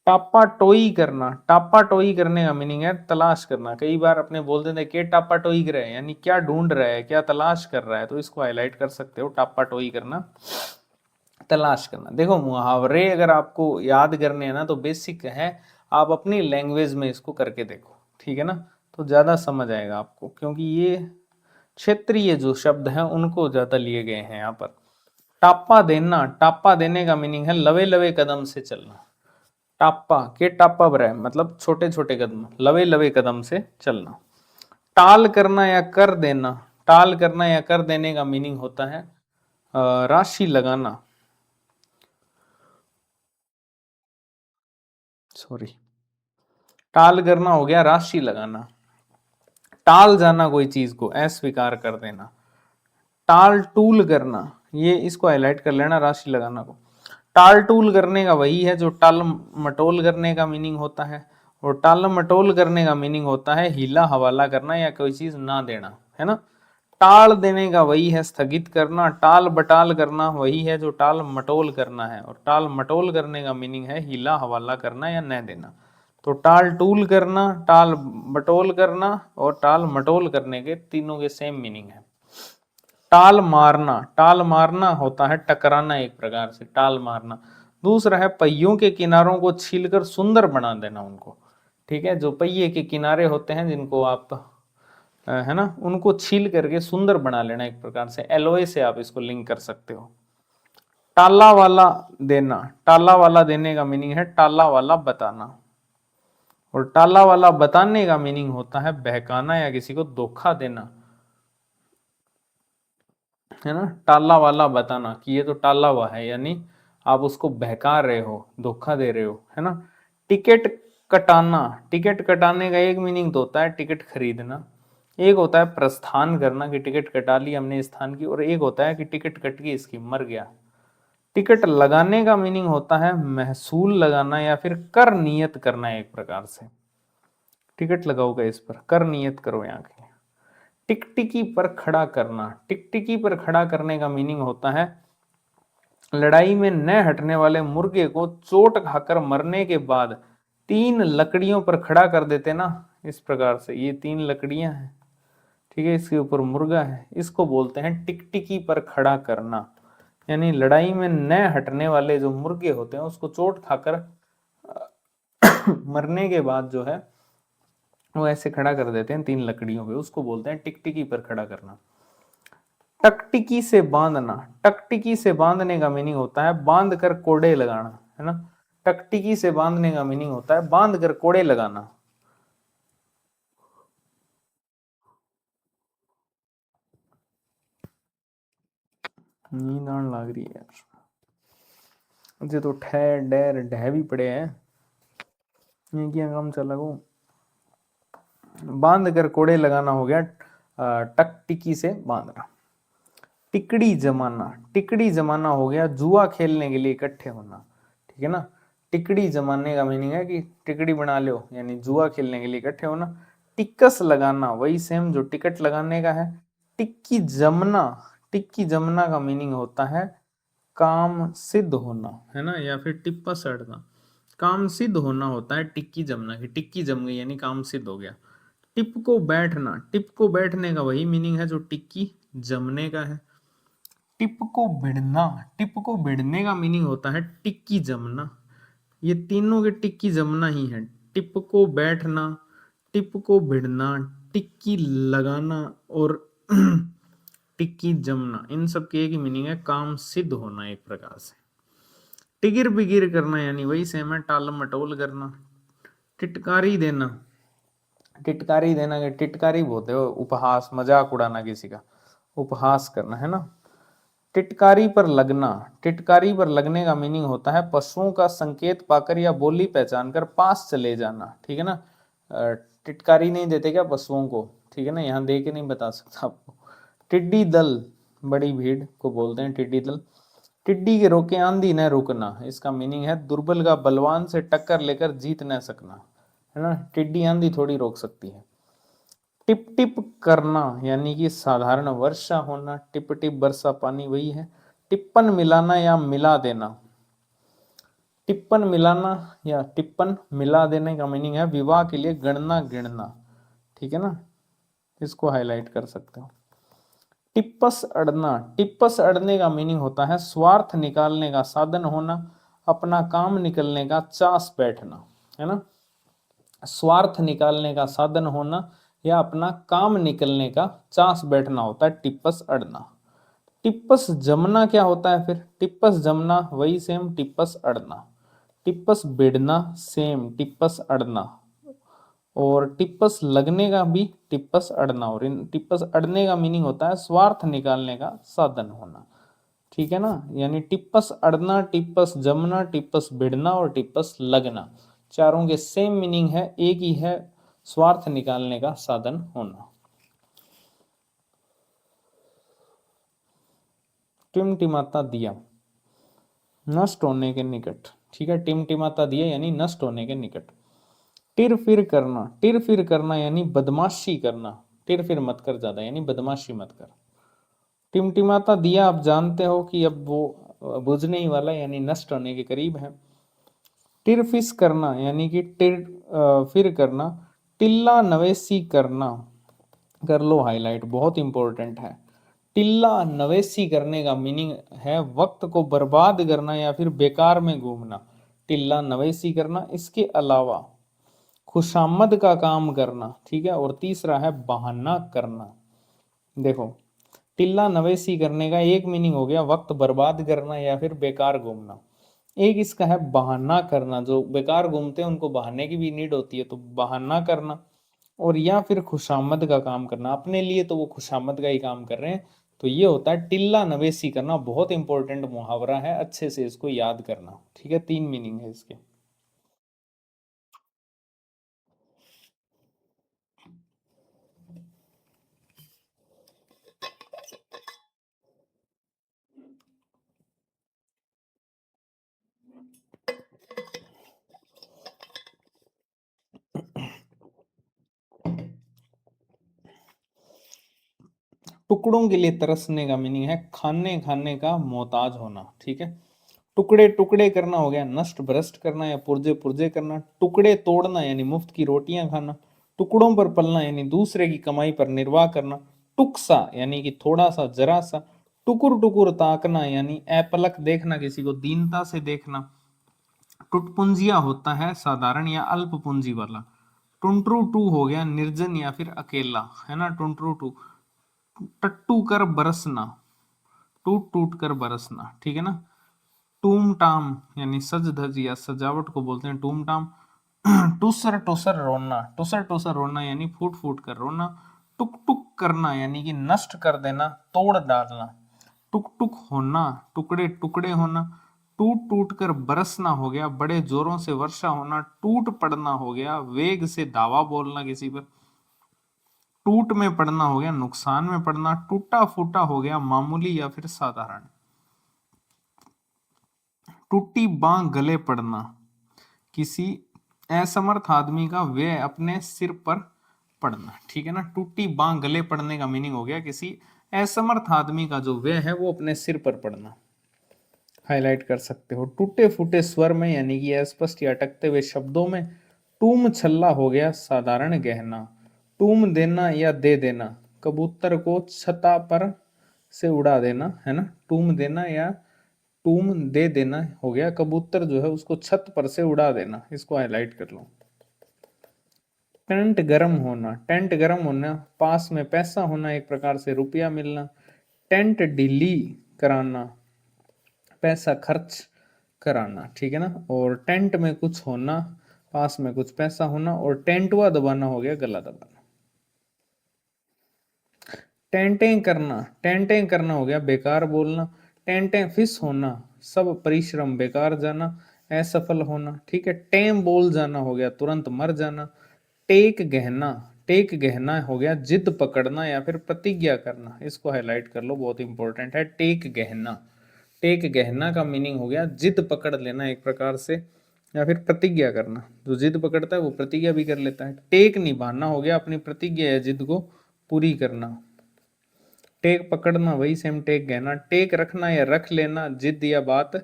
टापा टोई करना, टापा टोई करने का मीनिंग है तलाश करना, कई बार अपने बोल देते हैं कि टापा टोई कर रहे हैं, यानी क्या ढूंढ रहा है, क्या तलाश कर रहा है, तो इसको हाईलाइट कर सकते हो, टापा टोई करना तलाश करना। देखो मुहावरे अगर आपको याद करने हैं ना तो बेसिक है, आप अपनी लैंग्वेज में इसको करके देखो, ठीक है ना, तो ज्यादा समझ आएगा आपको, क्योंकि ये क्षेत्रीय जो शब्द हैं उनको ज्यादा लिए गए हैं यहाँ पर। टापा देना, टापा देने का मीनिंग है लवे लवे कदम से चलना। टापा के टापा बराय मतलब छोटे छोटे कदम, लवे लवे कदम से चलना। टाल करना या कर देना, टाल करना या कर देने का मीनिंग होता है राशि लगाना, सॉरी, टाल करना हो गया राशि लगाना। टाल जाना कोई चीज को, अस्वीकार कर देना। टाल टूल करना, ये इसको हाईलाइट कर लेना, राशि लगाना को। टाल टूल करने का वही है जो टाल मटोल करने का मीनिंग होता है, और टाल मटोल करने का मीनिंग होता है हीला हवाला करना या कोई चीज ना देना, है ना। टाल देने का वही है स्थगित करना, टाल बटाल करना वही है जो टाल मटोल करना है, और टाल मटोल करने का मीनिंग है हिला हवाला करना या न देना। तो टाल टूल करना, टाल बटोल करना और टाल मटोल करने के तीनों के सेम मीनिंग है। टाल मारना, टाल मारना होता है टकराना एक प्रकार से, टाल मारना। दूसरा है पहियों के किनारों को छीलकर सुंदर बना देना उनको, ठीक है, जो पहिए के किनारे होते हैं जिनको आप है ना, उनको छील करके सुंदर बना लेना एक प्रकार से, एलोय से आप इसको लिंक कर सकते हो। टाला वाला देना, टाला वाला देने का मीनिंग है टाला वाला बताना, और टाला वाला बताने का मीनिंग होता है बहकाना या किसी को धोखा देना, है ना। टाला वाला बताना कि ये तो टाला हुआ है, यानी आप उसको बहका रहे हो, धोखा दे रहे हो, है ना। टिकट कटाना, टिकट कटाने का एक मीनिंग तो होता है टिकट खरीदना, एक होता है प्रस्थान करना कि टिकट कटा ली हमने इस स्थान की, और एक होता है कि टिकट कट गई इसकी, मर गया। टिकट लगाने का मीनिंग होता है महसूल लगाना या फिर कर नियत करना एक प्रकार से, टिकट लगाओगे इस पर, कर नियत करो यहाँ के। टिकटिकी पर खड़ा करना, टिकटिकी पर खड़ा करने का मीनिंग होता है लड़ाई में न हटने वाले मुर्गे को चोट खाकर मरने के बाद 3 लकड़ियों पर खड़ा कर देते ना, इस प्रकार से, ये 3 लकड़ियां हैं, ठीक है, इसके ऊपर मुर्गा है, इसको बोलते हैं टिकटिकी पर खड़ा करना। यानी लड़ाई में न हटने वाले जो मुर्गे होते हैं उसको चोट खाकर मरने के बाद जो है वो ऐसे खड़ा कर देते हैं 3 लकड़ियों पे, उसको बोलते हैं टिकटिकी पर खड़ा करना। टकटिकी से बांधना, टकटिकी से बांधने का मीनिंग होता है बांध कर कोड़े लगाना, है ना। टकटिकी से बांधने का मीनिंग होता है बांध कर कोड़े लगाना। नींद आने लग रही है यार, मुझे तो ठहर डैर ढह भी पड़े हैं, ये क्या काम चला गो। बांध कर कोड़े लगाना हो गया टकटिकी से बांधना। टिकड़ी जमाना, टिकड़ी जमाना हो गया जुआ खेलने के लिए इकट्ठे होना, ठीक है ना। टिकड़ी जमाने का मीनिंग है कि टिकड़ी बना लो, यानी जुआ खेलने के लिए इकट्ठे होना। टिक्कस लगाना वही सेम जो टिकट लगाने का है। टिक्की जमना, टिक्की जमना का मीनिंग होता है काम सिद्ध होना, है ना, या फिर टिप्पा सड़ना, काम सिद्ध होना होता है टिक्की जमना, की टिक्की जम गई यानी काम सिद्ध हो गया। टिप को बैठना, टिप को बैठने का वही मीनिंग है जो टिक्की जमने का है। टिप को भिड़ना, टिप को भिड़ने का मीनिंग होता है टिक्की जमना, ये तीनों के टिक्की जमना ही है। टिप को बैठना, टिप को भिड़ना, टिक्की लगाना और टिक्की जमना, इन सब की एक ही मीनिंग है काम सिद्ध होना एक प्रकार से। टिगिर बिगिर करना यानी वही सेम है टाल मटोल करना। टिटकारी देना, टिटकारी देना के टिटकारी बोलते हो उपहास, मजाक उड़ाना किसी का, उपहास करना, है ना। टिटकारी पर लगना, टिटकारी पर लगने का मीनिंग होता है पशुओं का संकेत पाकर या बोली पहचान कर पास चले जाना, ठीक है ना। टिटकारी नहीं देते क्या पशुओं को, ठीक है ना, यहाँ दे के नहीं बता सकता आपको। टिड्डी दल, बड़ी भीड़ को बोलते हैं टिड्डी दल। टिड्डी के रोके आंधी न रुकना, इसका मीनिंग है दुर्बल का बलवान से टक्कर लेकर जीत न सकना, है ना। टिड्डी आंधी थोड़ी रोक सकती है। टिप टिप करना यानी कि साधारण वर्षा होना, टिप टिप बरसा पानी वही है। टिप्पन मिलाना या मिला देना, टिप्पन मिलाना या टिप्पन मिला देने का मीनिंग है विवाह के लिए गणना गिनना, ठीक है ना, इसको हाईलाइट कर सकते हो। टिप्पस अड़ना, टिप्पस अड़ने का मीनिंग होता है स्वार्थ निकालने का साधन होना, अपना काम निकलने का चास बैठना, है ना। स्वार्थ निकालने का साधन होना या अपना काम निकलने का चांस बैठना होता है टिप्पस अड़ना। टिप्पस जमना क्या होता है फिर, टिप्पस जमना वही सेम टिप्पस अड़ना। टिप्पस बिड़ना सेम टिप्पस अड़ना, और टिप्पस लगने का भी टिप्पस अड़ना, और इन टिप्पस अड़ने का मीनिंग होता है स्वार्थ निकालने का साधन होना, ठीक है ना। यानी टिप्पस अड़ना, टिप्पस जमना, टिप्पस बिड़ना और टिप्पस लगना, चारों के सेम मीनिंग है, एक ही है, स्वार्थ निकालने का साधन होना। टिमटिमाता दिया, नष्ट होने के निकट, ठीक है, टिमटिमाता दिया यानी नष्ट होने के निकट। टिर फिर करना, टिर फिर करना यानी बदमाशी करना, टिर फिर मत कर ज्यादा, यानी बदमाशी मत कर। टिमटिमाता दिया, आप जानते हो कि अब वो बुझने ही वाला यानी नष्ट होने के करीब है। टिर फिस करना यानी कि टिर फिर करना। टिल्ला नवेसी करना, कर लो हाईलाइट, बहुत इंपॉर्टेंट है। टिल्ला नवेसी करने का मीनिंग है वक्त को बर्बाद करना या फिर बेकार में घूमना, टिल्ला नवेसी करना। इसके अलावा खुशामद का काम करना, ठीक है। और तीसरा है बहाना करना। देखो, टिल्ला नवेसी करने का एक मीनिंग हो गया वक्त बर्बाद करना या फिर बेकार घूमना। एक इसका है बहाना करना, जो बेकार घूमते हैं उनको बहाने की भी नीड होती है, तो बहाना करना। और या फिर खुशामद का काम करना, अपने लिए तो वो खुशामद का ही काम कर रहे हैं, तो ये होता है टिल्ला नवेसी करना। बहुत इंपॉर्टेंट मुहावरा है, अच्छे से इसको याद करना, ठीक है। 3 मीनिंग है इसके। टुकड़ों के लिए तरसने का मीनिंग है खाने खाने का मोहताज होना, ठीक है। टुकड़े टुकड़े करना हो गया नष्ट भ्रष्ट करना या पुर्जे पुर्जे करना। टुकड़े तोड़ना यानी मुफ्त की रोटियां खाना। टुकड़ों पर पलना यानी दूसरे की कमाई पर निर्वाह करना। टुकसा यानी कि थोड़ा सा, जरा सा। टुकुर टुकुर ताकना यानी अपलक देखना, किसी को दीनता से देखना। टुटपुंजिया होता है साधारण या अल्प पूंजी वाला। टुंट्रू टू हो गया निर्जन या फिर अकेला, है ना, टुंट्रू टू। टट्टू कर बरसना, टूट टूट कर बरसना, ठीक है ना। टूम टाम यानी सज धज या सजावट को बोलते हैं टूम टाम। टुसर टुसर रोना, टुसर टुसर रोना यानी फूट फूट कर रोना। टुक टुक करना यानी कि नष्ट कर देना, तोड़ डालना। टुक टुक होना, टुकड़े टुकड़े होना। टूट टूट कर बरसना हो गया बड़े जोरों से वर्षा होना। टूट पड़ना हो गया वेग से धावा बोलना किसी पर। टूट में पड़ना हो गया नुकसान में पड़ना। टूटा फूटा हो गया मामूली या फिर साधारण। टूटी बांह गले पड़ना, किसी असमर्थ आदमी का व्यय अपने सिर पर पड़ना, ठीक है ना। टूटी बांह गले पड़ने का मीनिंग हो गया किसी असमर्थ आदमी का जो व्यय है वो अपने सिर पर पड़ना। हाईलाइट कर सकते हो। टूटे फूटे स्वर में यानी कि अस्पष्ट या अटकते हुए शब्दों में। टूम छल्ला हो गया साधारण गहना। टूम देना या दे देना, कबूतर को छता पर से उड़ा देना, है ना। टूम देना या टूम दे देना हो गया कबूतर जो है उसको छत पर से उड़ा देना, इसको हाईलाइट कर लो। टेंट गर्म होना, टेंट गर्म होना, पास में पैसा होना, एक प्रकार से रुपया मिलना। टेंट ढीली कराना, पैसा खर्च कराना, ठीक है ना। और टेंट में कुछ होना, पास में कुछ पैसा होना। और टेंटुआ दबाना हो गया गला दबाना। टेंटें करना, टेंटें करना हो गया बेकार बोलना। टेंटें फिस होना, सब परिश्रम बेकार जाना, असफल होना, ठीक है। टेम बोल जाना हो गया तुरंत मर जाना। टेक गहना, टेक गहना हो गया जिद पकड़ना या फिर प्रतिज्ञा करना, इसको हाईलाइट कर लो, बहुत इंपॉर्टेंट है। टेक गहना, टेक गहना का मीनिंग हो गया जिद पकड़ लेना एक प्रकार से, या फिर प्रतिज्ञा करना। जो जिद पकड़ता है वो प्रतिज्ञा भी कर लेता है। टेक निभाना हो गया अपनी प्रतिज्ञा या जिद को पूरी करना। टेक पकड़ना वही सेम टेक गहना। टेक रखना या रख लेना, जिद या बात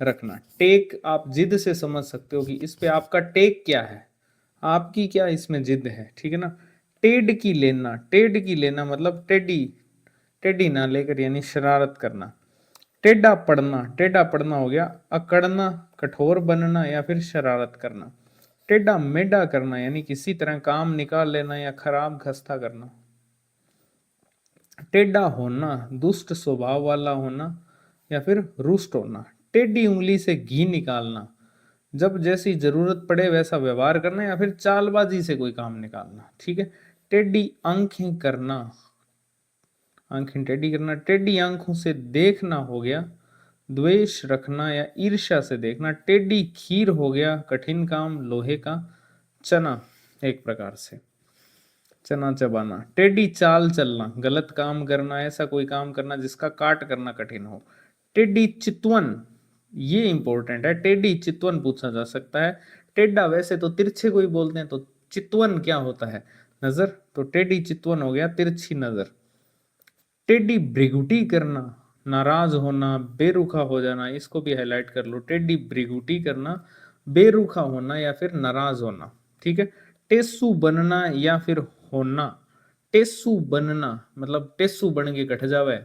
रखना। टेक आप जिद से समझ सकते हो कि इस पे आपका टेक क्या है, आपकी क्या इसमें जिद है, ठीक है ना। टेड की लेना, टेड की लेना मतलब टेडी, टेडी ना लेकर यानी शरारत करना। टेढ़ा पड़ना, टेढ़ा पड़ना हो गया अकड़ना, कठोर बनना या फिर शरारत करना। टेढ़ा मेढ़ा करना यानी किसी तरह काम निकाल लेना या खराब खस्ता करना। टेढ़ा होना, दुष्ट स्वभाव वाला होना या फिर रुष्ट होना। टेढ़ी उंगली से घी निकालना, जब जैसी जरूरत पड़े वैसा व्यवहार करना या फिर चालबाजी से कोई काम निकालना, ठीक है। टेढ़ी आंखें करना, आंखें टेढ़ी करना। टेढ़ी आंखों से देखना हो गया द्वेष रखना या ईर्ष्या से देखना। टेढ़ी खीर हो गया कठिन काम लोहे का चना, एक प्रकार से चना चबाना। टेढ़ी चाल चलना, गलत काम करना, ऐसा कोई काम करना जिसका काट करना कठिन हो। टेढ़ी चितवन, ये इंपॉर्टेंट है, टेढ़ी चितवन पूछा जा सकता है। टेढ़ा वैसे तो तिरछे को ही बोलते हैं, तो चितवन क्या होता है, नजर, तो टेढ़ी चितवन हो गया तिरछी नजर। टेढ़ी भ्रिगुटी करना, नाराज होना, बेरुखा हो जाना, इसको भी हाईलाइट कर लो। टेढ़ी भ्रिगुटी करना, बेरुखा होना या फिर नाराज होना, ठीक है। टेसू बनना या फिर होना, टेसू बनना मतलब टेसू बन के कट जावे,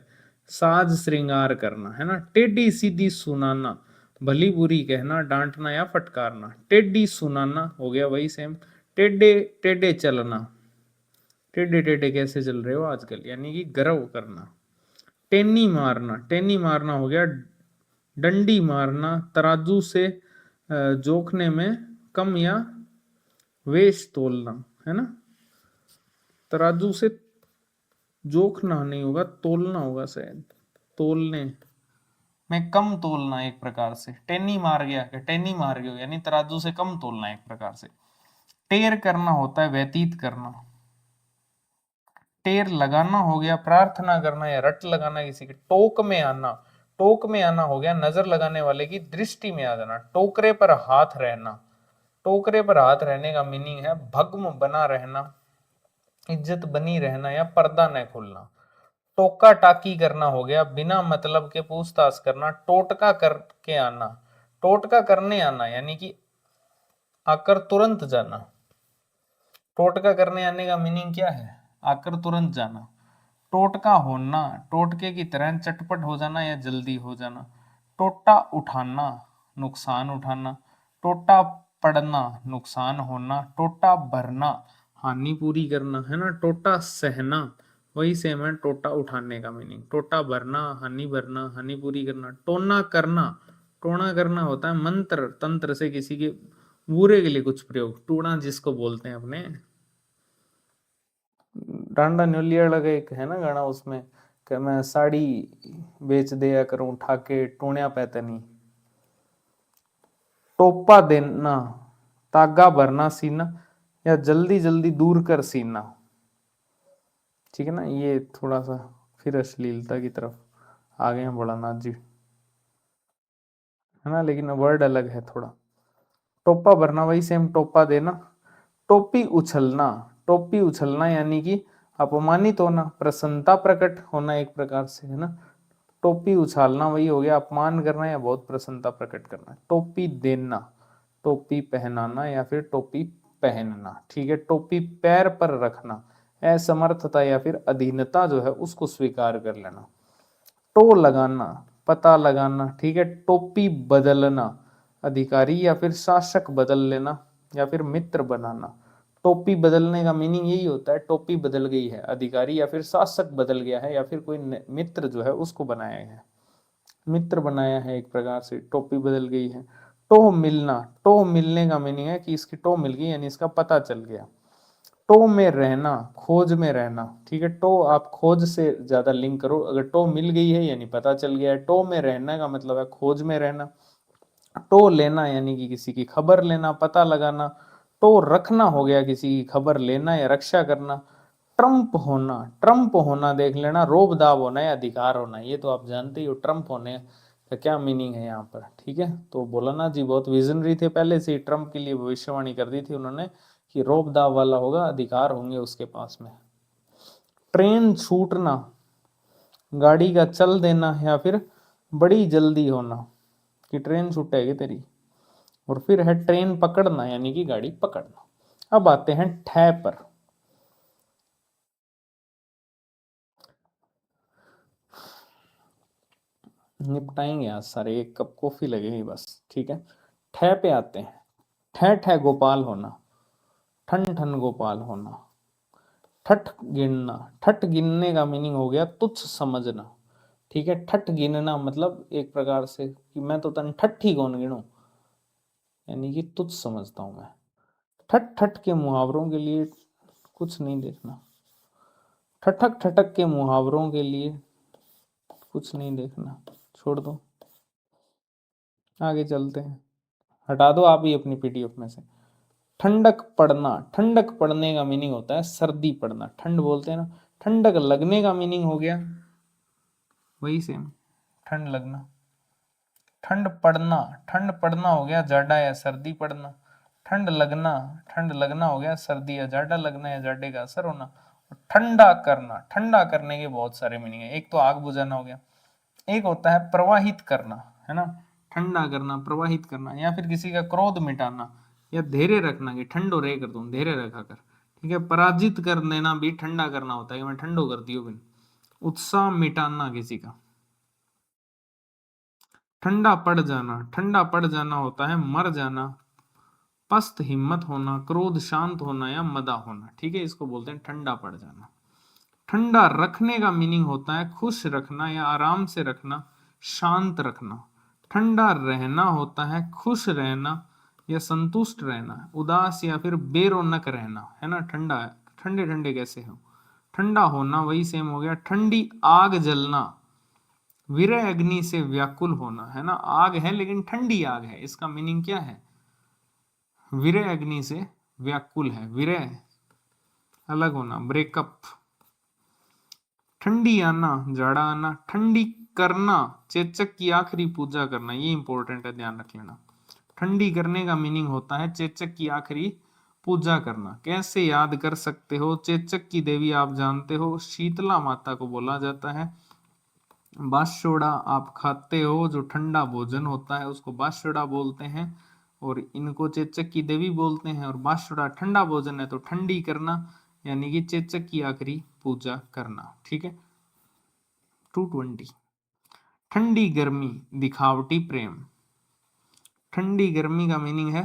साज श्रृंगार करना, है ना। टेढ़ी सीधी सुनाना, भली बुरी कहना, डांटना या फटकारना। टेढ़ी सुनाना हो गया वही सेम। टेढ़े टेढ़े चलना, टेढ़े टेढ़े कैसे चल रहे हो आजकल, यानी कि गर्व करना। टेनी मारना, टेनी मारना हो गया डंडी मारना, तराजू से जोखने में कम या वेश तोलना, है ना। तराजू से जोखना नहीं होगा, तोलना होगा शायद, तोलने में कम तोलना एक प्रकार से। टेनी मार गया, टेनी मार गया यानी तराजू से कम तोलना एक प्रकार से। टेर करना होता है व्यतीत करना। टेर लगाना हो गया प्रार्थना करना या रट लगाना किसी के। टोक में आना, टोक में आना हो गया नजर लगाने वाले की दृष्टि में आ जाना। टोकरे पर हाथ रहना, टोकरे पर हाथ रहने का मीनिंग है भग्म बना रहना, इज्जत बनी रहना या पर्दा न खुलना। टोका टाकी करना हो गया बिना मतलब के पूछताछ करना। टोटका करके आना, टोटका करने आना यानी कि आकर तुरंत जाना। टोटका करने आने का मीनिंग क्या है, आकर तुरंत जाना। टोटका होना, टोटके की तरह चटपट हो जाना या जल्दी हो जाना। टोटा उठाना, नुकसान उठाना। टोटा पड़ना, नुकसान होना। टोटा भरना, हानि पूरी करना, है ना। टोटा सहना वही सेम है टोटा उठाने का मीनिंग। टोटा भरना, हानि पूरी करना। टोना करना, टोना करना होता है मंत्र तंत्र से किसी के बुरे के लिए कुछ प्रयोग। टूणा जिसको बोलते हैं अपने, डांडा न्योलिया लगा एक है ना गाना, उसमें कि मैं साड़ी बेच दिया करूं ठाके टूणिया पैतनी। टोपा देना, तागा भरना सीना या जल्दी जल्दी दूर कर सीना, ठीक है ना। ये थोड़ा सा फिर अश्लीलता की तरफ आ गए हैं भोलानाथ जी, है ना, लेकिन वर्ड अलग है थोड़ा। टोपा भरना वही सेम टोपा देना। टोपी उछलना, टोपी उछलना यानी कि अपमानित होना, प्रसन्नता प्रकट होना एक प्रकार से, है ना। टोपी उछालना वही हो गया अपमान करना या बहुत प्रसन्नता प्रकट करना। टोपी देना, टोपी पहनाना या फिर टोपी पहनना, ठीक है। टोपी पैर पर रखना, असमर्थता या फिर अधीनता जो है उसको स्वीकार कर लेना। टो लगाना, पता लगाना, ठीक है। टोपी बदलना, अधिकारी या फिर शासक बदल लेना या फिर मित्र बनाना। टोपी बदलने का मीनिंग यही होता है टोपी बदल गई है, अधिकारी या फिर शासक बदल गया है या फिर कोई मित्र जो है उसको बनाया है, मित्र बनाया है एक प्रकार से, टोपी बदल गई है। टो मिलना, टो मिलने का मीनिंग है कि इसकी टो मिल गई यानी इसका पता चल गया। टो में रहना, खोज में रहना, ठीक है। टो आप खोज से ज्यादा लिंक करो, अगर टो मिल गई है यानी पता चल गया है। टो में रहना का मतलब है खोज में रहना। टो लेना यानी कि किसी की खबर लेना, पता लगाना। टो रखना हो गया किसी की खबर लेना या रक्षा करना। ट्रम्प होना, ट्रम्प होना देख लेना, रोब दाब होना या अधिकार होना, ये तो आप जानते ही हो ट्रम्प होने का क्या मीनिंग है यहाँ पर, ठीक है। तो भोलानाथ जी बहुत विजनरी थे, पहले से ही ट्रम्प के लिए भविष्यवाणी कर दी थी उन्होंने कि रोब दाब वाला होगा, अधिकार होंगे उसके पास में। ट्रेन छूटना, गाड़ी का चल देना या फिर बड़ी जल्दी होना कि ट्रेन छूटेगी तेरी। और फिर है ट्रेन पकड़ना यानी कि गाड़ी पकड़ना। अब आते हैं ठह पर। निपटाएंगे आज सारे, एक कप कॉफी लगेगी बस, ठीक है। ठह पे आते हैं। ठह ठह गोपाल होना, ठन ठन गोपाल होना। ठठ गिनना, ठठ गिनने का मीनिंग हो गया तुच्छ समझना, ठीक है। ठठ गिनना मतलब एक प्रकार से कि मैं तो तन ठट्ठी कौन गिनूं, यानी कि तुच्छ समझता हूं मैं। ठठ ठठ के मुहावरों के लिए कुछ नहीं देखना, ठठक ठठक के मुहावरों के लिए कुछ नहीं देखना, छोड़ दो, आगे चलते हैं। हटा दो आप ही अपनी पीडीएफ में से। ठंडक पड़ना, ठंडक पड़ने का मीनिंग होता है सर्दी पड़ना, ठंड बोलते हैं ना। ठंडक लगने का मीनिंग हो गया वही सेम, ठंड लगना। ठंड पड़ना, ठंड पड़ना हो गया जाड़ा या सर्दी पड़ना। ठंड लगना हो गया सर्दी या जाड़ा लगना या जाड़े का असर होना। ठंडा करना, ठंडा करने के बहुत सारे मीनिंग है। एक तो आग बुझाना हो गया, एक होता है प्रवाहित करना, है ना, ठंडा करना, प्रवाहित करना, या फिर किसी का क्रोध मिटाना या धैर्य रखना कि ठंडो रह कर तुम धैर्य रखा कर, ठीक है। पराजित कर देना भी ठंडा करना होता है कि मैं ठंडो कर दियो बिन। उत्साह मिटाना किसी का। ठंडा पड़ जाना, ठंडा पड़ जाना होता है मर जाना, पस्त हिम्मत होना, क्रोध शांत होना या मदा होना, ठीक है, इसको बोलते हैं ठंडा पड़ जाना। ठंडा रखने का मीनिंग होता है खुश रखना या आराम से रखना, शांत रखना। ठंडा रहना होता है खुश रहना या संतुष्ट रहना, उदास या फिर बेरौनक रहना, है ना। ठंडा है, ठंडे ठंडे कैसे हो। ठंडा होना वही सेम हो गया, ठंडी आग जलना, विरह अग्नि से व्याकुल होना, है ना। आग है लेकिन ठंडी आग है, इसका मीनिंग क्या है, विरह अग्नि से व्याकुल है, विरह अलग होना, ब्रेकअप। ठंडी आना, जाड़ा आना, ठंडी करना, चेचक की आखिरी पूजा करना, ये इंपॉर्टेंट है, ध्यान रख लेना। ठंडी करने का मीनिंग होता है चेचक की आखिरी पूजा करना। कैसे याद कर सकते हो, चेचक की देवी आप जानते हो, शीतला माता को बोला जाता है। बाशोड़ा आप खाते हो, जो ठंडा भोजन होता है उसको बाशोड़ा बोलते हैं, और इनको चेचक की देवी बोलते हैं। और बाशोड़ा ठंडा भोजन है, तो ठंडी करना यानी कि चेचक की आखिरी पूजा करना, ठीक है। 220। ठंडी गर्मी, दिखावटी प्रेम। ठंडी गर्मी का मीनिंग है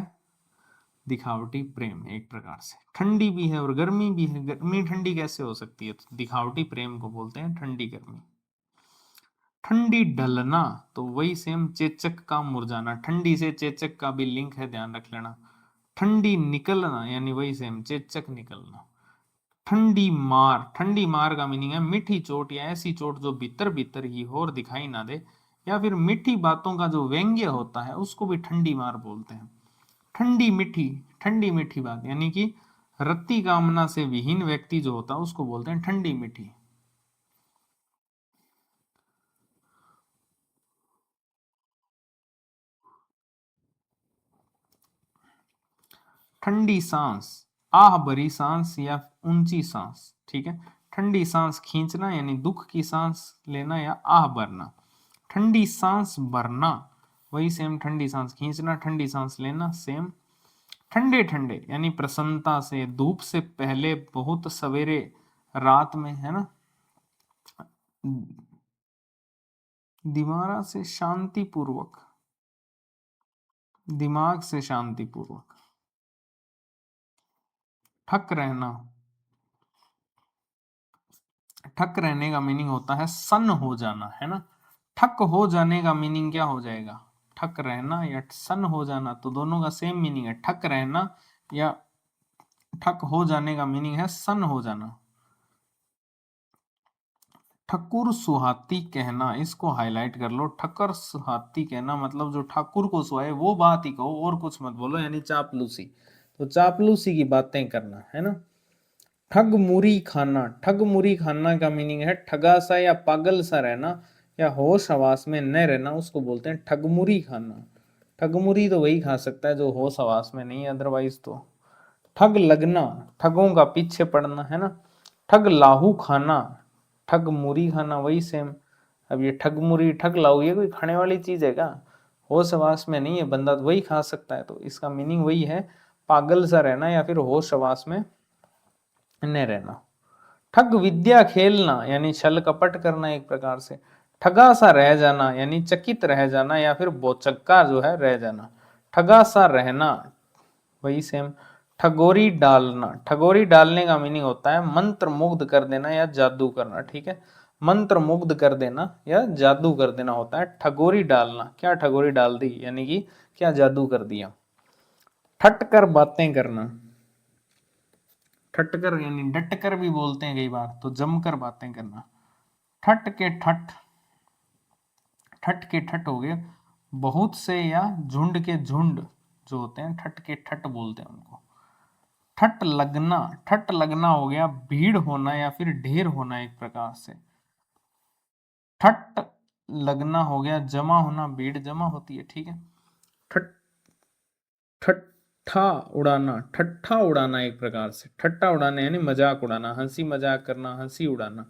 दिखावटी प्रेम, एक प्रकार से ठंडी भी है और गर्मी भी है। गर्मी ठंडी कैसे हो सकती है, तो दिखावटी प्रेम को बोलते हैं ठंडी गर्मी। ठंडी ढलना, तो वही सेम चेचक का मुरझाना, ठंडी से चेचक का भी लिंक है, ध्यान रख लेना। ठंडी निकलना यानी वही सेम चेचक निकलना। ठंडी मार, ठंडी मार का मीनिंग है मीठी चोट या ऐसी चोट जो भीतर भीतर ही हो और दिखाई ना दे, या फिर मीठी बातों का जो व्यंग्य होता है उसको भी ठंडी मार बोलते हैं। ठंडी मीठी, ठंडी मीठी बात यानी कि रति कामना से विहीन व्यक्ति जो होता है उसको बोलते हैं ठंडी मीठी। ठंडी सांस, आह भरी सांस या ऊंची सांस, ठीक है। ठंडी सांस खींचना यानी दुख की सांस लेना या आह भरना। ठंडी सांस भरना वही सेम, ठंडी सांस खींचना, ठंडी सांस लेना सेम। ठंडे ठंडे यानी प्रसन्नता से, धूप से पहले, बहुत सवेरे, रात में, है ना। दिमाग से शांति पूर्वक, दिमाग से शांति पूर्वक। ठक रहना, ठक रहने का मीनिंग होता है सन्न हो जाना, है ना। ठक हो जाने का मीनिंग क्या हो जाएगा, ठक रहना या सन्न हो जाना, तो दोनों का सेम मीनिंग है। ठक रहना या ठक हो जाने का मीनिंग है सन्न हो जाना। ठकुर सुहाती कहना, इसको हाईलाइट कर लो। ठक्कर सुहाती कहना मतलब जो ठाकुर को सुहाए वो बात ही कहो और कुछ मत बोलो, यानी चापलूसी। तो चापलूसी की बातें करना, है ना। ठग मुरी खाना, ठग मुरी खाना का मीनिंग है ठगा सा या पागल सा रहना या होश हवास में न रहना, उसको बोलते हैं ठगमुरी खाना। ठगमुरी तो वही खा सकता है जो होश हवास में नहीं है, अदरवाइज तो। ठग लगना, ठगों का पीछे पड़ना, है ना। ठग लाहू खाना, ठग मुरी खाना वही सेम। अब ये ठग मुरी ठग लाहू ये कोई खाने वाली चीज है क्या, होश हवास में नहीं है बंदा तो वही खा सकता है, तो इसका मीनिंग वही है पागल सा रहना या फिर होश हवास में न रहना। ठग विद्या खेलना यानी छल कपट करना एक प्रकार से। ठगा सा रह जाना यानी चकित रह जाना या फिर बोचक्का जो है रह जाना। ठगा सा रहना वही सेम। ठगोरी डालना, ठगोरी डालने का मीनिंग होता है मंत्र मुग्ध कर देना या जादू करना, ठीक है। मंत्र मुग्ध कर देना या जादू कर देना होता है ठगोरी डालना। क्या ठगोरी डाल दी यानी कि क्या जादू कर दिया। ठट कर बातें करना, ठटकर यानी डटकर भी बोलते हैं कई बार, तो जमकर बातें करना। ठट के ठट, ठट के ठट हो गए बहुत से या झुंड के झुंड जो होते हैं, ठट के ठट बोलते हैं उनको। ठट लगना, ठट लगना हो गया भीड़ होना या फिर ढेर होना एक प्रकार से। ठट लगना हो गया जमा होना, भीड़ जमा होती है, ठीक है। ठट ठट ठा उड़ाना, ठट्ठा उड़ाना, एक प्रकार से ठट्ठा उड़ाना यानी मजाक उड़ाना, हंसी मजाक करना, हंसी उड़ाना।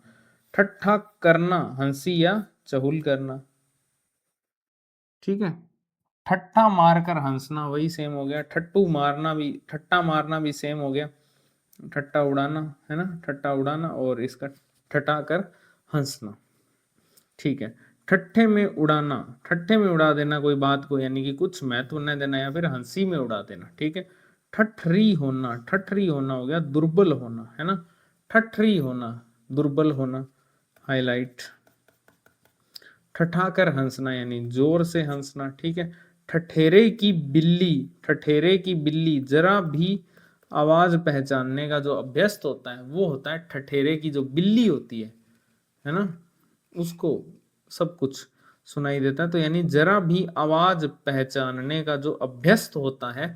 ठट्ठा करना, हंसी या चहुल करना, ठीक है। ठट्ठा मारकर हंसना, वही सेम हो गया। ठट्टू मारना भी, ठट्टा मारना भी सेम हो गया। ठट्टा उड़ाना है ना, ठट्टा उड़ाना, और इसका ठटा कर हंसना, ठीक है। ठट्ठे में उड़ाना, ठट्ठे में उड़ा देना कोई बात को, यानी कि कुछ महत्व न देना या फिर हंसी में उड़ा देना, ठीक है। ठठरी होना, ठठरी होना हो गया दुर्बल होना, है ना। ठठरी होना, दुर्बल होना, हाईलाइट। ठठाकर हंसना यानी जोर से हंसना, ठीक है। ठठेरे की बिल्ली, ठठेरे की बिल्ली, जरा भी आवाज पहचानने का जो अभ्यस्त होता है वो होता है ठठेरे की जो बिल्ली होती है ना, उसको सब कुछ सुनाई देता है। तो यानी जरा भी आवाज पहचानने का जो अभ्यस्त होता है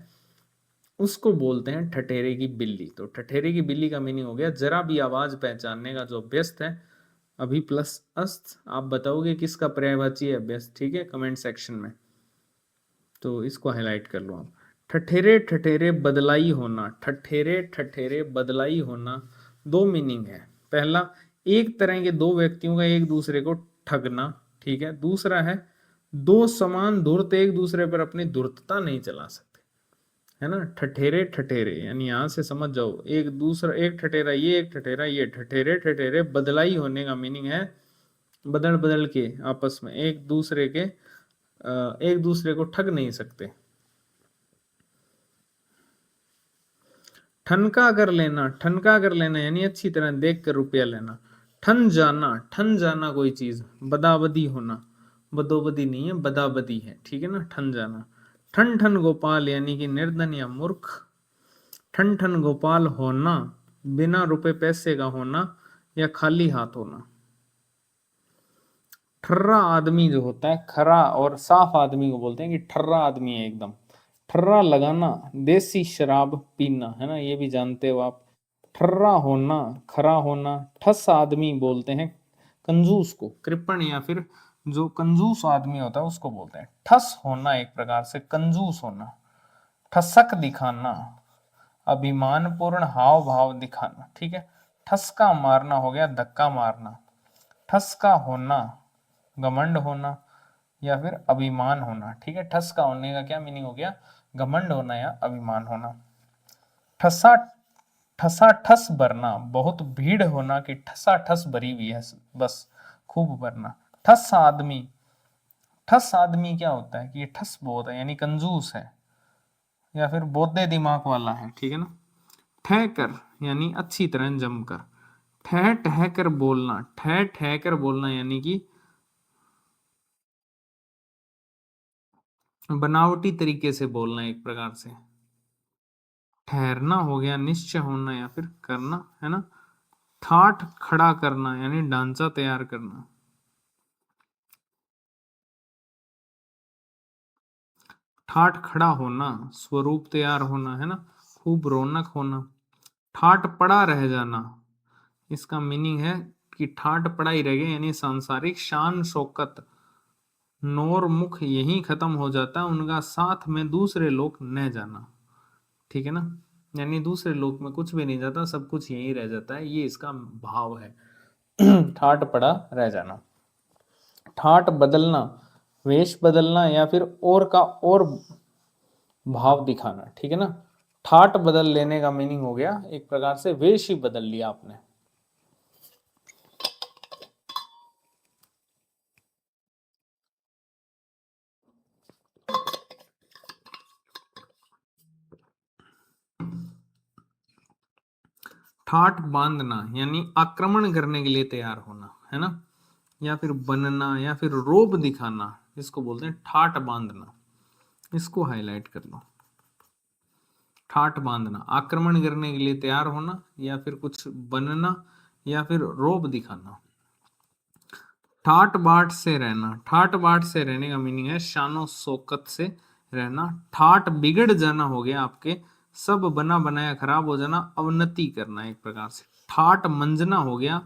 उसको बोलते हैं ठठेरे की बिल्ली। तो ठठेरे की बिल्ली का मीनिंग हो गया जरा भी आवाज पहचानने का जो अभ्यस्त है। अभी प्लस अस्त आप बताओगे किसका पर्यायवाची है अभ्यस्त, ठीक है, कमेंट सेक्शन में। तो इसको हाईलाइट कर लो आप। ठठेरे ठठेरे बदलाई होना, ठठेरे ठठेरे बदलाई होना, दो मीनिंग है। पहला, एक तरह के दो व्यक्तियों का एक दूसरे को ठगना, ठीक है। दूसरा है दो समान धूर्त एक दूसरे पर अपनी धूर्तता नहीं चला सकते, है ना। ठठेरे ठठेरे यानी यहां से समझ जाओ, एक दूसरा, एक ठठेरा ये, एक ठठेरा ये, ठठेरे ठठेरे बदलाई होने का मीनिंग है बदल बदल के आपस में एक दूसरे को ठग नहीं सकते। ठनका कर लेना, ठनका कर लेना यानी अच्छी तरह देख कर रुपया लेना। ठन जाना, ठन जाना कोई चीज, बदाबदी होना, बदोबदी नहीं है बदाबदी है, ठीक है ना, ठन जाना। ठन ठन गोपाल यानी कि निर्धन या मूर्ख। ठन ठन गोपाल होना, बिना रुपए पैसे का होना या खाली हाथ होना। ठर्रा आदमी जो होता है, खरा और साफ आदमी को बोलते हैं कि ठर्रा आदमी है एकदम। ठर्रा लगाना, देसी शराब पीना, है ना, ये भी जानते हो आप। ठर्रा होना, खरा होना। ठस आदमी बोलते हैं कंजूस को, कृपण या फिर जो कंजूस आदमी होता है उसको बोलते हैं। ठस होना एक प्रकार से कंजूस होना। ठसक दिखाना, अभिमानपूर्ण हाव भाव दिखाना, ठीक है। ठसका मारना हो गया धक्का मारना। ठसका होना, घमंड होना या फिर अभिमान होना, ठीक है। ठसका होने का क्या मीनिंग हो गया, घमंड होना या अभिमान होना। ठसा ठसा ठस भरना, बहुत भीड़ होना कि ठसा ठस भरी हुई है, बस खूब भरना। ठस आदमी, ठस आदमी क्या होता है कि ये ठस बहुत है यानी कंजूस है या फिर बोधे दिमाग वाला है, ठीक है ना। ठह कर यानी अच्छी तरह जमकर। ठह ठह कर बोलना, ठह ठह कर बोलना यानी कि बनावटी तरीके से बोलना एक प्रकार से। ठहरना हो गया निश्चय होना या फिर करना, है ना। ठाठ खड़ा करना यानी ढांचा तैयार करना। ठाठ खड़ा होना, स्वरूप तैयार होना, है ना, खूब रौनक होना। ठाठ पड़ा रह जाना, इसका मीनिंग है कि ठाठ पड़ा ही रह गया यानी सांसारिक शान शौकत नौर मुख यही खत्म हो जाता है, उनका साथ में दूसरे लोक न जाना, ठीक है ना। यानी दूसरे लोक में कुछ भी नहीं जाता, सब कुछ यही रह जाता है, ये इसका भाव है। ठाट पड़ा रह जाना। ठाट बदलना, वेश बदलना या फिर और का और भाव दिखाना, ठीक है ना। ठाट बदल लेने का मीनिंग हो गया एक प्रकार से वेश ही बदल लिया आपने। ठाट बांधना यानी आक्रमण करने के लिए तैयार होना, है ना, या फिर बनना या फिर रोब दिखाना, इसको बोलते हैं ठाट बांधना। इसको हाईलाइट कर लो। ठाट बांधना, आक्रमण करने के लिए तैयार होना या फिर कुछ बनना या फिर रोब दिखाना। ठाट बाट से रहना, ठाट बाट से रहने का मीनिंग है शानो शौकत से रहना। ठाट बिगड़ जाना हो गया आपके सब बना बनाया खराब हो जाना, अवनति करना एक प्रकार से। ठाट मंजना हो गया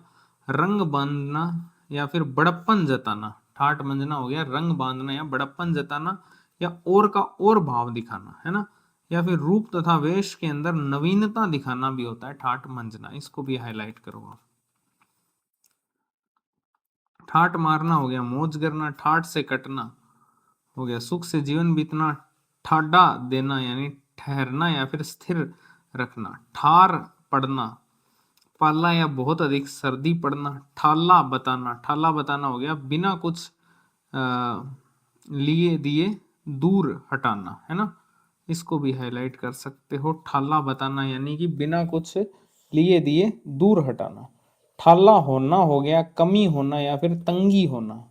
रंग बांधना या फिर बड़प्पन जताना। ठाट मंजना हो गया रंग बांधना या बड़प्पन जताना या और का और भाव दिखाना, है ना। या फिर रूप तथा वेश के अंदर नवीनता दिखाना भी होता है ठाट मंजना। इसको भी हाईलाइट करो आप। ठाट मारना हो गया मौज करना, ठाट से कटना हो गया सुख से जीवन बीतना, ठाडा देना यानी ठहरना या फिर स्थिर रखना, ठार पड़ना, पाला या बहुत अधिक सर्दी पड़ना, ठाला बताना। ठाला बताना हो गया बिना कुछ लिए दिए दूर हटाना, है ना। इसको भी हाईलाइट कर सकते हो। ठाला बताना यानी कि बिना कुछ लिए दिए दूर हटाना। ठाला होना हो गया कमी होना या फिर तंगी होना।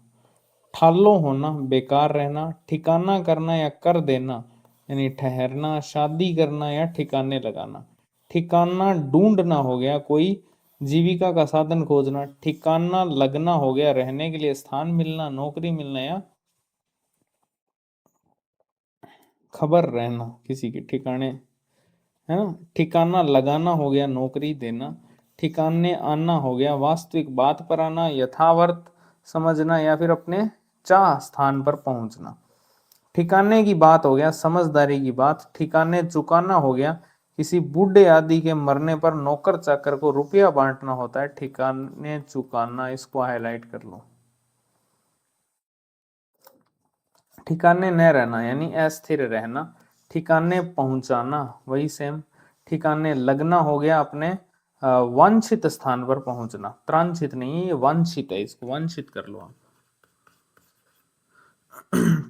ठालो होना बेकार रहना, ठिकाना करना या कर देना यानी ठहरना, शादी करना या ठिकाने लगाना। ठिकाना ढूंढना हो गया कोई जीविका का साधन खोजना। ठिकाना लगना हो गया रहने के लिए स्थान मिलना, नौकरी मिलना या खबर रहना किसी के ठिकाने, है ना। ठिकाना लगाना हो गया नौकरी देना। ठिकाने आना हो गया वास्तविक बात पर आना, यथार्थ समझना या फिर अपने चाह स्थान पर पहुंचना। ठिकाने की बात हो गया समझदारी की बात। ठिकाने चुकाना हो गया किसी बूढ़े आदि के मरने पर नौकर चाकर को रुपया बांटना होता है ठिकाने चुकाना। इसको हाईलाइट कर लो। ठिकाने न रहना यानी अस्थिर रहना। ठिकाने पहुंचाना वही सेम। ठिकाने लगना हो गया अपने वांछित स्थान पर पहुंचना। त्रांछित नहीं है, ये वांछित है, इसको वांछित कर लो आप।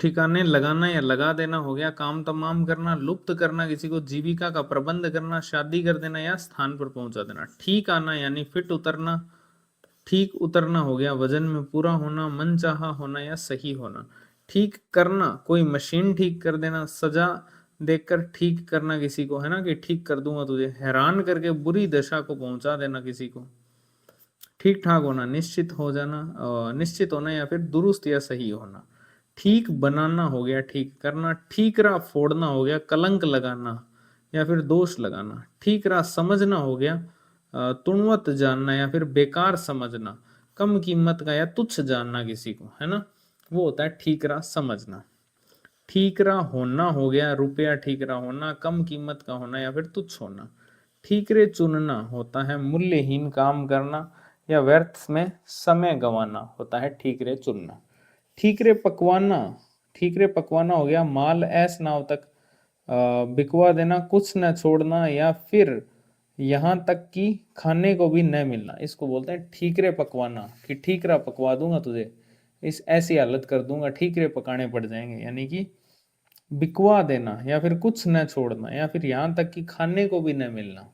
ठिकाने लगाना या लगा देना हो गया काम तमाम करना, लुप्त करना किसी को, जीविका का प्रबंध करना, शादी कर देना या स्थान पर पहुंचा देना। ठीक आना यानी फिट उतरना। ठीक उतरना हो गया वजन में पूरा होना, मनचाहा होना या सही होना। ठीक करना कोई मशीन ठीक कर देना, सजा देकर ठीक करना किसी को, है ना, कि ठीक कर दूंगा तुझे। हैरान करके बुरी दशा को पहुंचा देना किसी को। ठीक ठाक होना निश्चित हो जाना, निश्चित होना या फिर दुरुस्त या सही होना। ठीक बनाना हो गया ठीक करना। ठीकरा फोड़ना हो गया कलंक लगाना या फिर दोष लगाना। ठीकरा समझना हो गया तुणवत जानना या फिर बेकार समझना, कम कीमत का या तुच्छ जानना किसी को, है ना, वो होता है ठीकरा समझना। ठीकरा होना हो गया रुपया ठीकरा होना, कम कीमत का होना या फिर तुच्छ होना। ठीकरे चुनना होता है मूल्यहीन काम करना या व्यर्थ में समय गंवाना होता है ठीकरे चुनना। ठीकरे पकवाना, ठीकरे पकवाना हो गया माल ऐस नाव तक बिकवा देना, कुछ न छोड़ना या फिर यहाँ तक कि खाने को भी न मिलना। इसको बोलते हैं ठीकरे पकवाना, कि ठीकरा पकवा दूंगा तुझे, इस ऐसी हालत कर दूंगा, ठीकरे पकाने पड़ जाएंगे, यानी कि बिकवा देना या फिर कुछ न छोड़ना या फिर यहाँ तक कि खाने को भी न मिलना।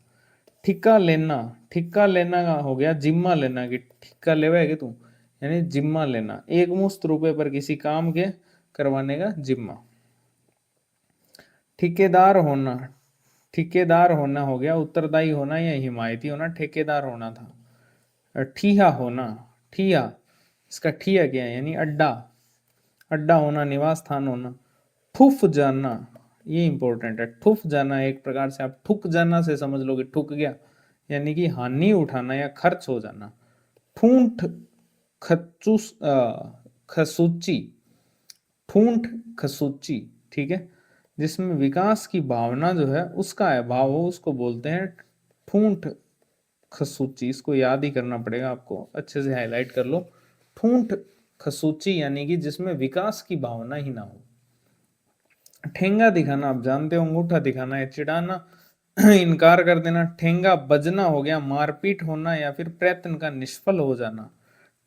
ठिक्का लेना, ठिक्का लेना का हो गया जिम्मा लेना, कि ठिक्का लेवा है कि तू, यानी जिम्मा लेना, एक मुश्त रुपए पर किसी काम के करवाने का जिम्मा। ठेकेदार होना, ठेकेदार होना हो गया उत्तरदायी होना या हिमायती होना, ठेकेदार होना था। ठीहा होना, ठीहा, इसका ठीया क्या है, यानी अड्डा, अड्डा होना, निवास स्थान होना। ठुफ जाना, ये इंपॉर्टेंट है। ठुफ जाना एक प्रकार से आप ठुक जाना से समझ लो कि ठुक गया, यानी कि हानि उठाना या खर्च हो जाना। ठूंठ खचूस खसूची, ठूंठ खसूची, ठीक है, जिसमें विकास की भावना जो है उसका अभाव हो उसको बोलते हैं ठूंठ खसूची। इसको याद ही करना पड़ेगा आपको, अच्छे से हाईलाइट कर लो। ठूंठ खसूची यानी कि जिसमें विकास की भावना ही ना हो। ठेंगा दिखाना आप जानते हो, अंगूठा दिखाना है चिढ़ाना, इनकार कर देना। ठेंगा बजना हो गया मारपीट होना या फिर प्रयत्न का निष्फल हो जाना।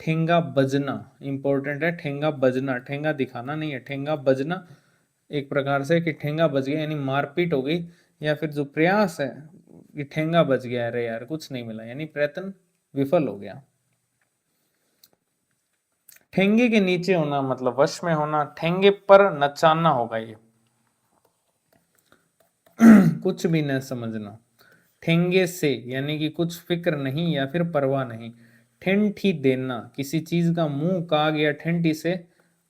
ठेंगा बजना इंपॉर्टेंट है, ठेंगा बजना, ठेंगा दिखाना नहीं है, ठेंगा बजना एक प्रकार से कि ठेंगा बज गया यानी मारपीट हो गई, या फिर जो प्रयास है कि ठेंगा बज गया, अरे यार कुछ नहीं मिला, यानी प्रयत्न विफल हो गया। ठेंगे के नीचे होना मतलब वश में होना। ठेंगे पर नचाना होगा ये कुछ भी न समझना। ठेंगे से यानी कि कुछ फिक्र नहीं या फिर परवाह नहीं। ठेंठी देना किसी चीज का मुंह काग या ठेंठी से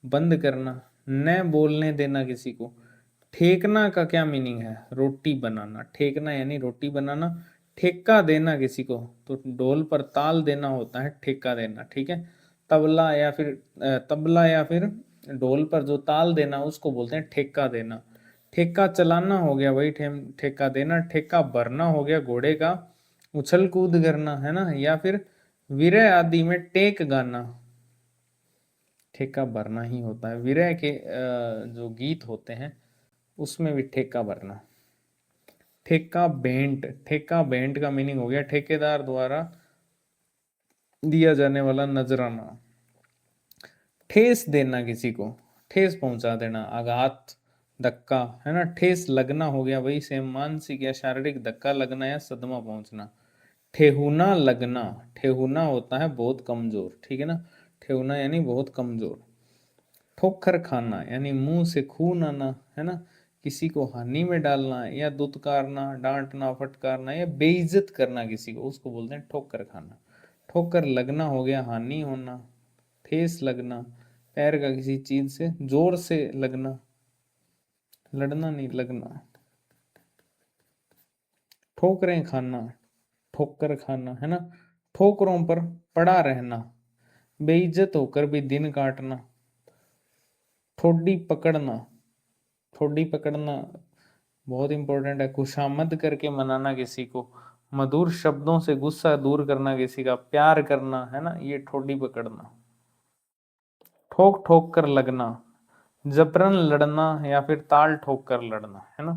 बंद करना, न बोलने देना किसी को। ठेकना का क्या मीनिंग है, रोटी बनाना, ठेकना यानी रोटी बनाना। ठेका देना किसी को तो ढोल पर ताल देना होता है ठेका देना, ठीक है। तबला या फिर तबला या फिर ढोल पर जो ताल देना उसको बोलते हैं ठेका देना। ठेका चलाना हो गया वही ठेका देना, ठेका भरना हो गया घोड़े का उछल कूद करना, है ना। या फिर विरह आदि में टेक गाना, ठेका भरना ही होता है। विरह के जो गीत होते हैं उसमें भी ठेका भरना। ठेका भेंट, ठेका भेंट का मीनिंग हो गया ठेकेदार द्वारा दिया जाने वाला नजराना। ठेस देना, किसी को ठेस पहुंचा देना, आघात, धक्का, है ना। ठेस लगना हो गया वही सेम, मानसिक या शारीरिक धक्का लगना या सदमा पहुंचना। ठेहुना लगना, ठेहुना होता है बहुत कमजोर, ठीक है ना। ठेहुना यानी बहुत कमजोर। ठोकर खाना यानी मुंह से खून आना, है ना। किसी को हानि में डालना या दुत्कारना, डांटना, फटकारना या बेइज्जत करना किसी को, उसको बोलते हैं ठोकर खाना। ठोकर लगना हो गया हानि होना। ठेस लगना, पैर का किसी चीज से जोर से लगना, लड़ना नहीं, लगना। ठोकरें खाना, ठोकर खाना, है ना। ठोकरों पर पड़ा रहना, बेइज्जत होकर भी दिन काटना। ठोडी पकड़ना, ठोडी पकड़ना बहुत इंपॉर्टेंट है। खुशामद करके मनाना किसी को, मधुर शब्दों से गुस्सा दूर करना किसी का, प्यार करना, है ना, ये ठोडी पकड़ना। ठोक ठोक कर लगना, जबरन लड़ना या फिर ताल ठोक कर लड़ना, है ना।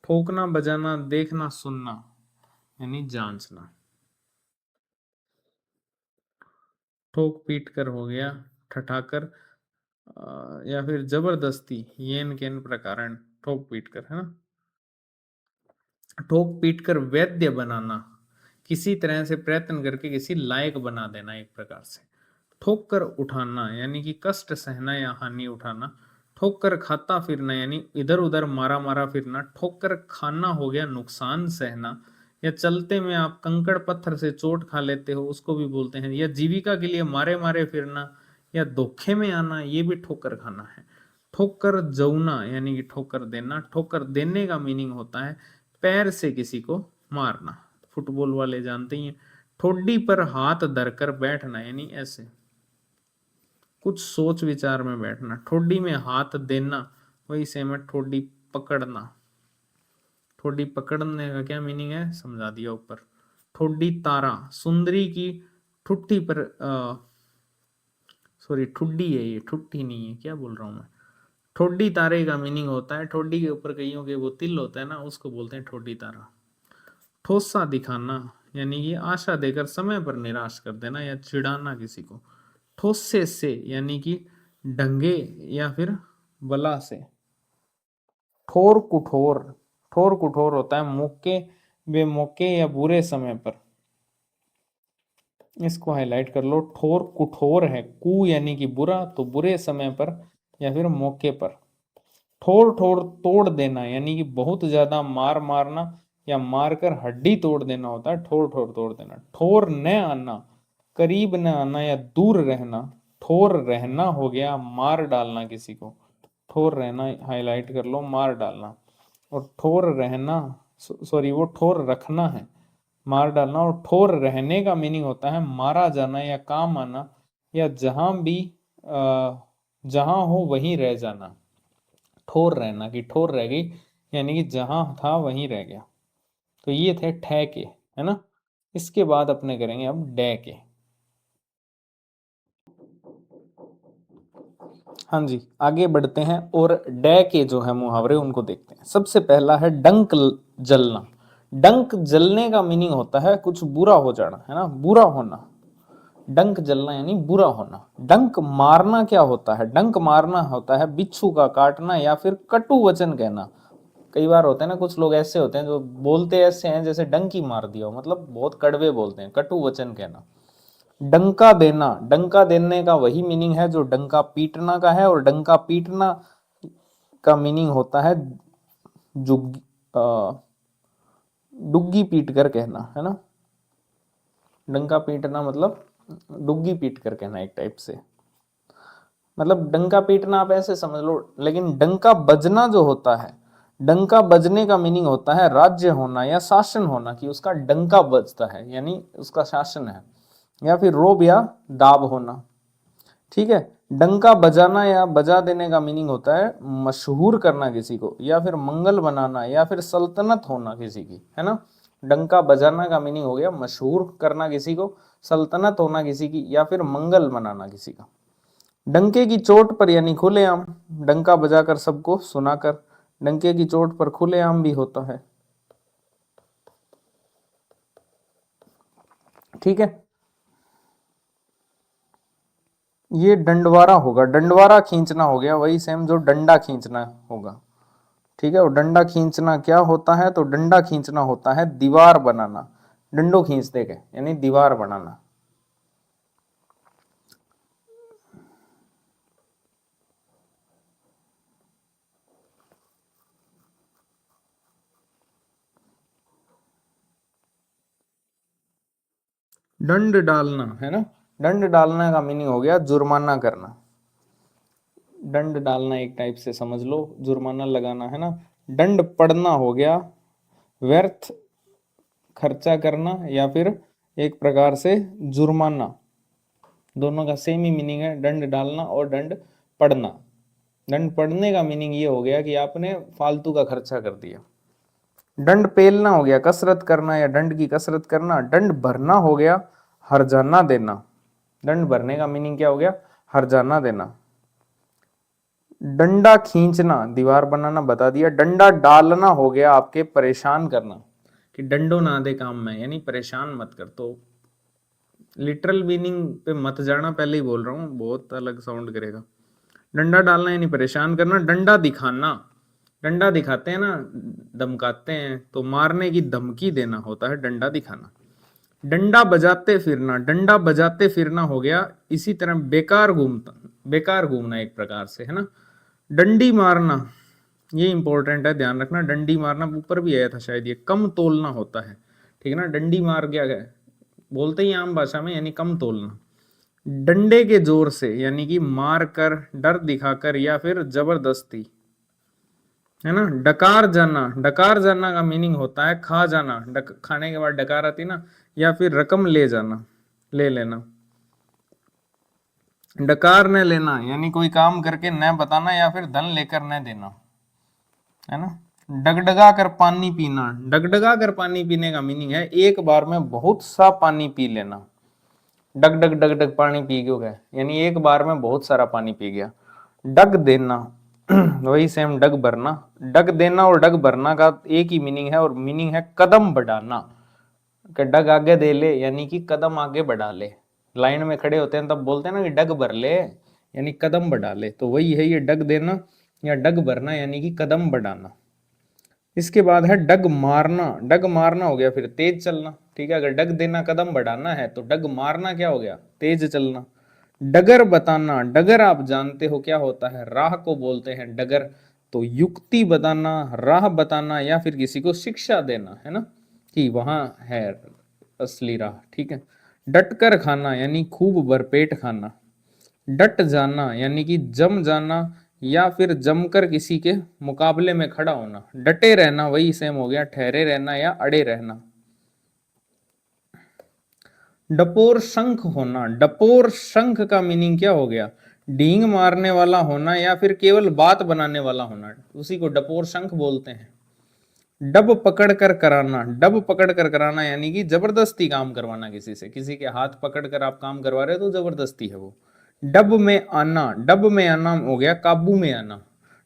ठोकना बजाना, देखना सुनना यानी जांचना। ठोक पीट कर हो गया, ठठाकर या फिर जबरदस्ती, येन केन प्रकार ठोक पीट कर, है ना। ठोक पीट कर वैद्य बनाना, किसी तरह से प्रयत्न करके किसी लायक बना देना एक प्रकार से। ठोक कर उठाना यानी कि कष्ट सहना या हानि उठाना। ठोक कर खाता फिरना यानी इधर उधर मारा मारा फिरना। ठोक कर खाना हो गया नुकसान सहना, या चलते में आप कंकड़ पत्थर से चोट खा लेते हो उसको भी बोलते हैं। या जीविका के लिए मारे मारे फिरना या धोखे में आना, ये भी ठोकर खाना है। ठोकर जौना यानी कि ठोकर देना। ठोकर देने का मीनिंग होता है पैर से किसी को मारना, फुटबॉल वाले जानते ही हैं। ठोडी पर हाथ धरकर बैठना यानी ऐसे कुछ सोच विचार में बैठना। ठोडी में हाथ देना वही सेम है ठोडी पकड़ना। ठोडी पकड़ने का क्या मीनिंग है समझा दिया ऊपर। ठोडी तारा, सुंदरी की ठुट्टी पर सॉरी ठुड्डी है ये, ठुट्टी नहीं है, क्या बोल रहा हूं मैं। ठोडी तारे का मीनिंग होता है ठोडी के ऊपर कईयों के वो तिल होता है ना, उसको बोलते हैं ठोडी तारा। ठोसा दिखाना यानी कि आशा देकर समय पर निराश कर देना या चिढ़ाना किसी को। ठोसे से यानी कि ढंगे या फिर बला से। ठोर कुठोर, ठोर कुठोर होता है मौके बेमौके या बुरे समय पर। इसको हाईलाइट कर लो, ठोर कुठोर है, कु यानी कि बुरा, तो बुरे समय पर या फिर मौके पर। ठोर ठोर तोड़ देना यानी कि बहुत ज्यादा मार मारना या मारकर हड्डी तोड़ देना होता है ठोर ठोर तोड़ देना। ठोर न आना, करीब न आना या दूर रहना। ठोर रहना हो गया मार डालना किसी को, ठोर रहना हाईलाइट कर लो, मार डालना। और ठोर रहना सॉरी वो ठोर रखना है, मार डालना। और ठोर रहने का मीनिंग होता है मारा जाना या काम आना, या जहां भी जहां हो वहीं रह जाना। ठोर रहना कि ठोर रह गई यानी कि जहां था वहीं रह गया। तो ये थे ठह के, है ना। इसके बाद अपने करेंगे अब डे के। हाँ जी, आगे बढ़ते हैं और डे के जो है मुहावरे उनको देखते हैं। सबसे पहला है डंक जलना। डंक जलने का मीनिंग होता है कुछ बुरा हो जाना, है ना, बुरा होना। डंक जलना यानी बुरा होना। डंक मारना क्या होता है? डंक मारना होता है बिच्छू का काटना या फिर कटु वचन कहना। कई बार होते हैं ना कुछ लोग ऐसे होते हैं जो बोलते ऐसे हैं जैसे डंकी मार दिया हो, मतलब बहुत कड़वे बोलते हैं, कटु वचन कहना। डंका देना, डंका देने का वही मीनिंग है जो डंका पीटना का है, और डंका पीटना का मीनिंग होता है जुग डुग्गी पीट कर कहना, है ना। डंका पीटना मतलब डुग्गी पीट कर कहना एक टाइप से। मतलब डंका पीटना आप ऐसे समझ लो, लेकिन डंका बजना जो होता है, डंका बजने का मीनिंग होता है राज्य होना या शासन होना, कि उसका डंका बजता है यानी उसका शासन है, या फिर रोब या दाब होना। ठीक है, डंका बजाना या बजा देने का मीनिंग होता है मशहूर करना किसी को, या फिर मंगल बनाना, या फिर सल्तनत होना किसी की, है ना। डंका बजाना का मीनिंग हो गया मशहूर करना किसी को, सल्तनत होना किसी की, या फिर मंगल मनाना किसी का। डंके की चोट पर यानी खुलेआम, डंका बजाकर सबको सुनाकर, डंके की चोट पर खुलेआम भी होता है। ठीक है, ये डंडवारा होगा, डंडवारा खींचना हो गया, वही सेम जो डंडा खींचना होगा। ठीक है, और डंडा खींचना क्या होता है, तो डंडा खींचना होता है दीवार बनाना, डंडो खींचते के यानी दीवार बनाना। दंड डालना है ना, दंड डालना का मीनिंग हो गया जुर्माना करना। दंड डालना एक टाइप से समझ लो जुर्माना लगाना, है ना। दंड पड़ना हो गया व्यर्थ खर्चा करना, या फिर एक प्रकार से जुर्माना, दोनों का सेम ही मीनिंग है, दंड डालना और दंड पड़ना। दंड पड़ने का मीनिंग ये हो गया कि आपने फालतू का खर्चा कर दिया। दंड पेलना हो गया कसरत करना या दंड की कसरत करना। दंड भरना हो गया हर्जाना देना, दंड भरने का मीनिंग क्या हो गया, हर्जाना देना। डंडा खींचना दीवार बनाना बता दिया। डंडा डालना हो गया आपके परेशान करना, कि डंडो ना दे काम में, यानी परेशान मत कर। तो लिटरल मीनिंग पे मत जाना, पहले ही बोल रहा हूं, बहुत अलग साउंड करेगा। डंडा डालना यानी परेशान करना। डंडा दिखाना, डंडा दिखाते हैं ना, धमकाते हैं, तो मारने की धमकी देना होता है डंडा दिखाना। डंडा बजाते फिरना, डंडा बजाते फिरना हो गया इसी तरह बेकार घूमता, बेकार घूमना एक प्रकार से, है ना। डंडी मारना, ये इंपॉर्टेंट है, ध्यान रखना। डंडी मारना ऊपर भी आया था शायद, ये कम तोलना होता है, ठीक है ना। डंडी मार गया गया बोलते ही आम भाषा में, यानी कम तोलना। डंडे के जोर से यानी कि मार कर, डर दिखाकर, या फिर जबरदस्ती, है ना। डकार जाना, डकार जाना का मीनिंग होता है खा जाना, खाने के बाद डकार आती ना, या फिर रकम ले जाना, ले लेना। डकार न लेना यानी कोई काम करके न बताना, या फिर धन लेकर न देना, है ना। डगडगा कर पानी पीना, डगडगा कर पानी पीने का मीनिंग है एक बार में बहुत सा पानी पी लेना। डग डग डग डग पानी पी गया, यानी एक बार में बहुत सारा पानी पी गया। डग देना वही सेम डग भरना। डग देना और डग भरना का एक ही मीनिंग है, और मीनिंग है कदम बढ़ाना। डग आगे दे ले यानी कि कदम आगे बढ़ा ले, लाइन में खड़े होते हैं तब बोलते हैं ना कि डग भर ले, यानी कदम बढ़ा ले। तो वही है ये डग देना या डग भरना, यानी कि कदम बढ़ाना। इसके बाद है डग मारना, डग मारना हो गया फिर तेज चलना, ठीक है। अगर डग देना कदम बढ़ाना है, तो डग मारना क्या हो गया, तेज चलना। डगर बताना, डगर आप जानते हो क्या होता है, राह को बोलते हैं डगर। तो युक्ति बताना, राह बताना, या फिर किसी को शिक्षा देना, है ना, कि वहां है असली राह, ठीक है। डटकर खाना यानी खूब भरपेट खाना। डट जाना यानी कि जम जाना, या फिर जमकर किसी के मुकाबले में खड़ा होना। डटे रहना वही सेम हो गया ठहरे रहना या अड़े रहना। डपोर शंख होना, डपोर शंख का मीनिंग क्या हो गया, डींग मारने वाला होना, या फिर केवल बात बनाने वाला होना, उसी को डपोर शंख बोलते हैं। डब पकड़ कर कराना, डब पकड़ कर कराना यानी कि जबरदस्ती काम करवाना किसी से, किसी के हाथ पकड़ कर आप काम करवा रहे हो तो जबरदस्ती है वो। डब में आना, डब में आना हो गया काबू में आना।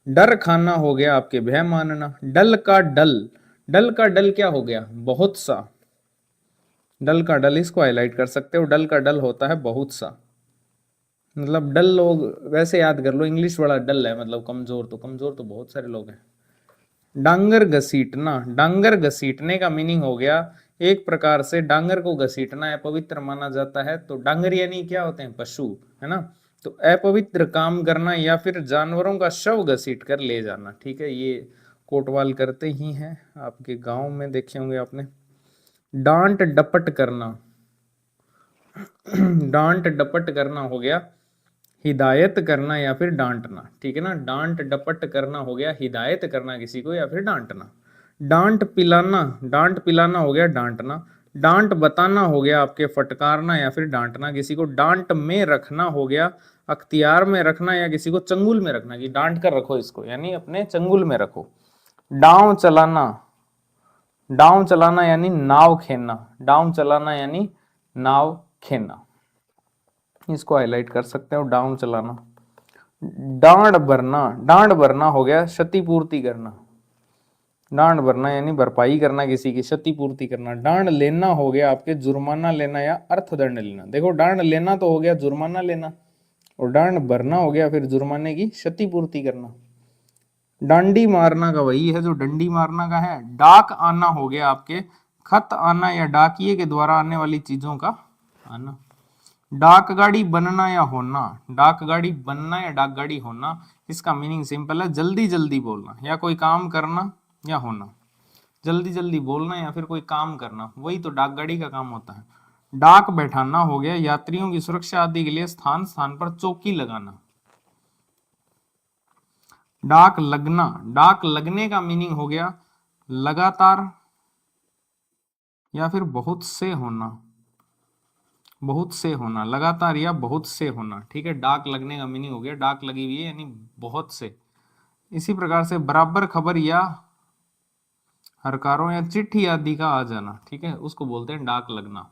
डर खाना हो गया आपके भय मानना। डल का डल, डल का डल क्या हो गया, बहुत सा। डल का डल इसको हाईलाइट कर सकते हो, डल का डल होता है बहुत सा, मतलब डल लोग वैसे याद कर लो, इंग्लिश वाला डल है मतलब कमजोर, तो कमजोर तो बहुत सारे लोग हैं। डांगर घसीटना, डांगर घसीटने का मीनिंग हो गया एक प्रकार से डांगर को घसीटना है, पवित्र माना जाता है। तो डांगर यानी क्या होते हैं, पशु, है ना। तो अपवित्र काम करना, या फिर जानवरों का शव घसीट कर ले जाना, ठीक है। ये कोटवाल करते ही हैं, आपके गांव में देखे होंगे आपने। डांट डपट करना, डांट डपट करना हो गया हिदायत करना या फिर डांटना, ठीक है ना। डांट डपट करना हो गया हिदायत करना किसी को, या फिर डांटना। डांट पिलाना, डांट पिलाना हो गया डांटना। डांट बताना हो गया आपके फटकारना या फिर डांटना, किसी को डांट में रखना हो गया अख्तियार में रखना या किसी को चंगुल में रखना, कि डांट कर रखो इसको, यानी अपने चंगुल में रखो। डांव चलाना, डांव चलाना यानी नाव खेलना, डांव चलाना यानी नाव खेलना, इसको हाईलाइट कर सकते हो, डांव चलाना। डांड भरना, डांड भरना हो गया क्षतिपूर्ति करना, डांड भरना यानी भरपाई करना, किसी की क्षतिपूर्ति करना। डांड लेना हो गया आपके जुर्माना लेना या अर्थदंड लेना। देखो डांड लेना तो हो गया जुर्माना लेना, और डांड भरना हो गया फिर जुर्माने की क्षतिपूर्ति करना। डांडी मारना का वही है जो डंडी मारना का है। डाक आना हो गया आपके खत आना या डाकिए के द्वारा आने वाली चीजों का आना। डाकगाड़ी बनना या होना, डाकगाड़ी बनना या डाकगाड़ी होना, इसका मीनिंग सिंपल है, जल्दी जल्दी बोलना या कोई काम करना या होना, जल्दी जल्दी बोलना या फिर कोई काम करना, वही तो डाकगाड़ी का काम होता है। डाक बैठाना हो गया यात्रियों की सुरक्षा आदि के लिए स्थान स्थान पर चौकी लगाना। डाक लगना, डाक लगने का मीनिंग हो गया लगातार या फिर बहुत से होना, बहुत से होना, लगातार या बहुत से होना, ठीक है। डाक लगने का मीनिंग हो गया डाक लगी हुई है यानी बहुत से। इसी प्रकार से बराबर खबर या हरकारों या चिट्ठी आदि का आ जाना, ठीक है, उसको बोलते हैं डाक लगना।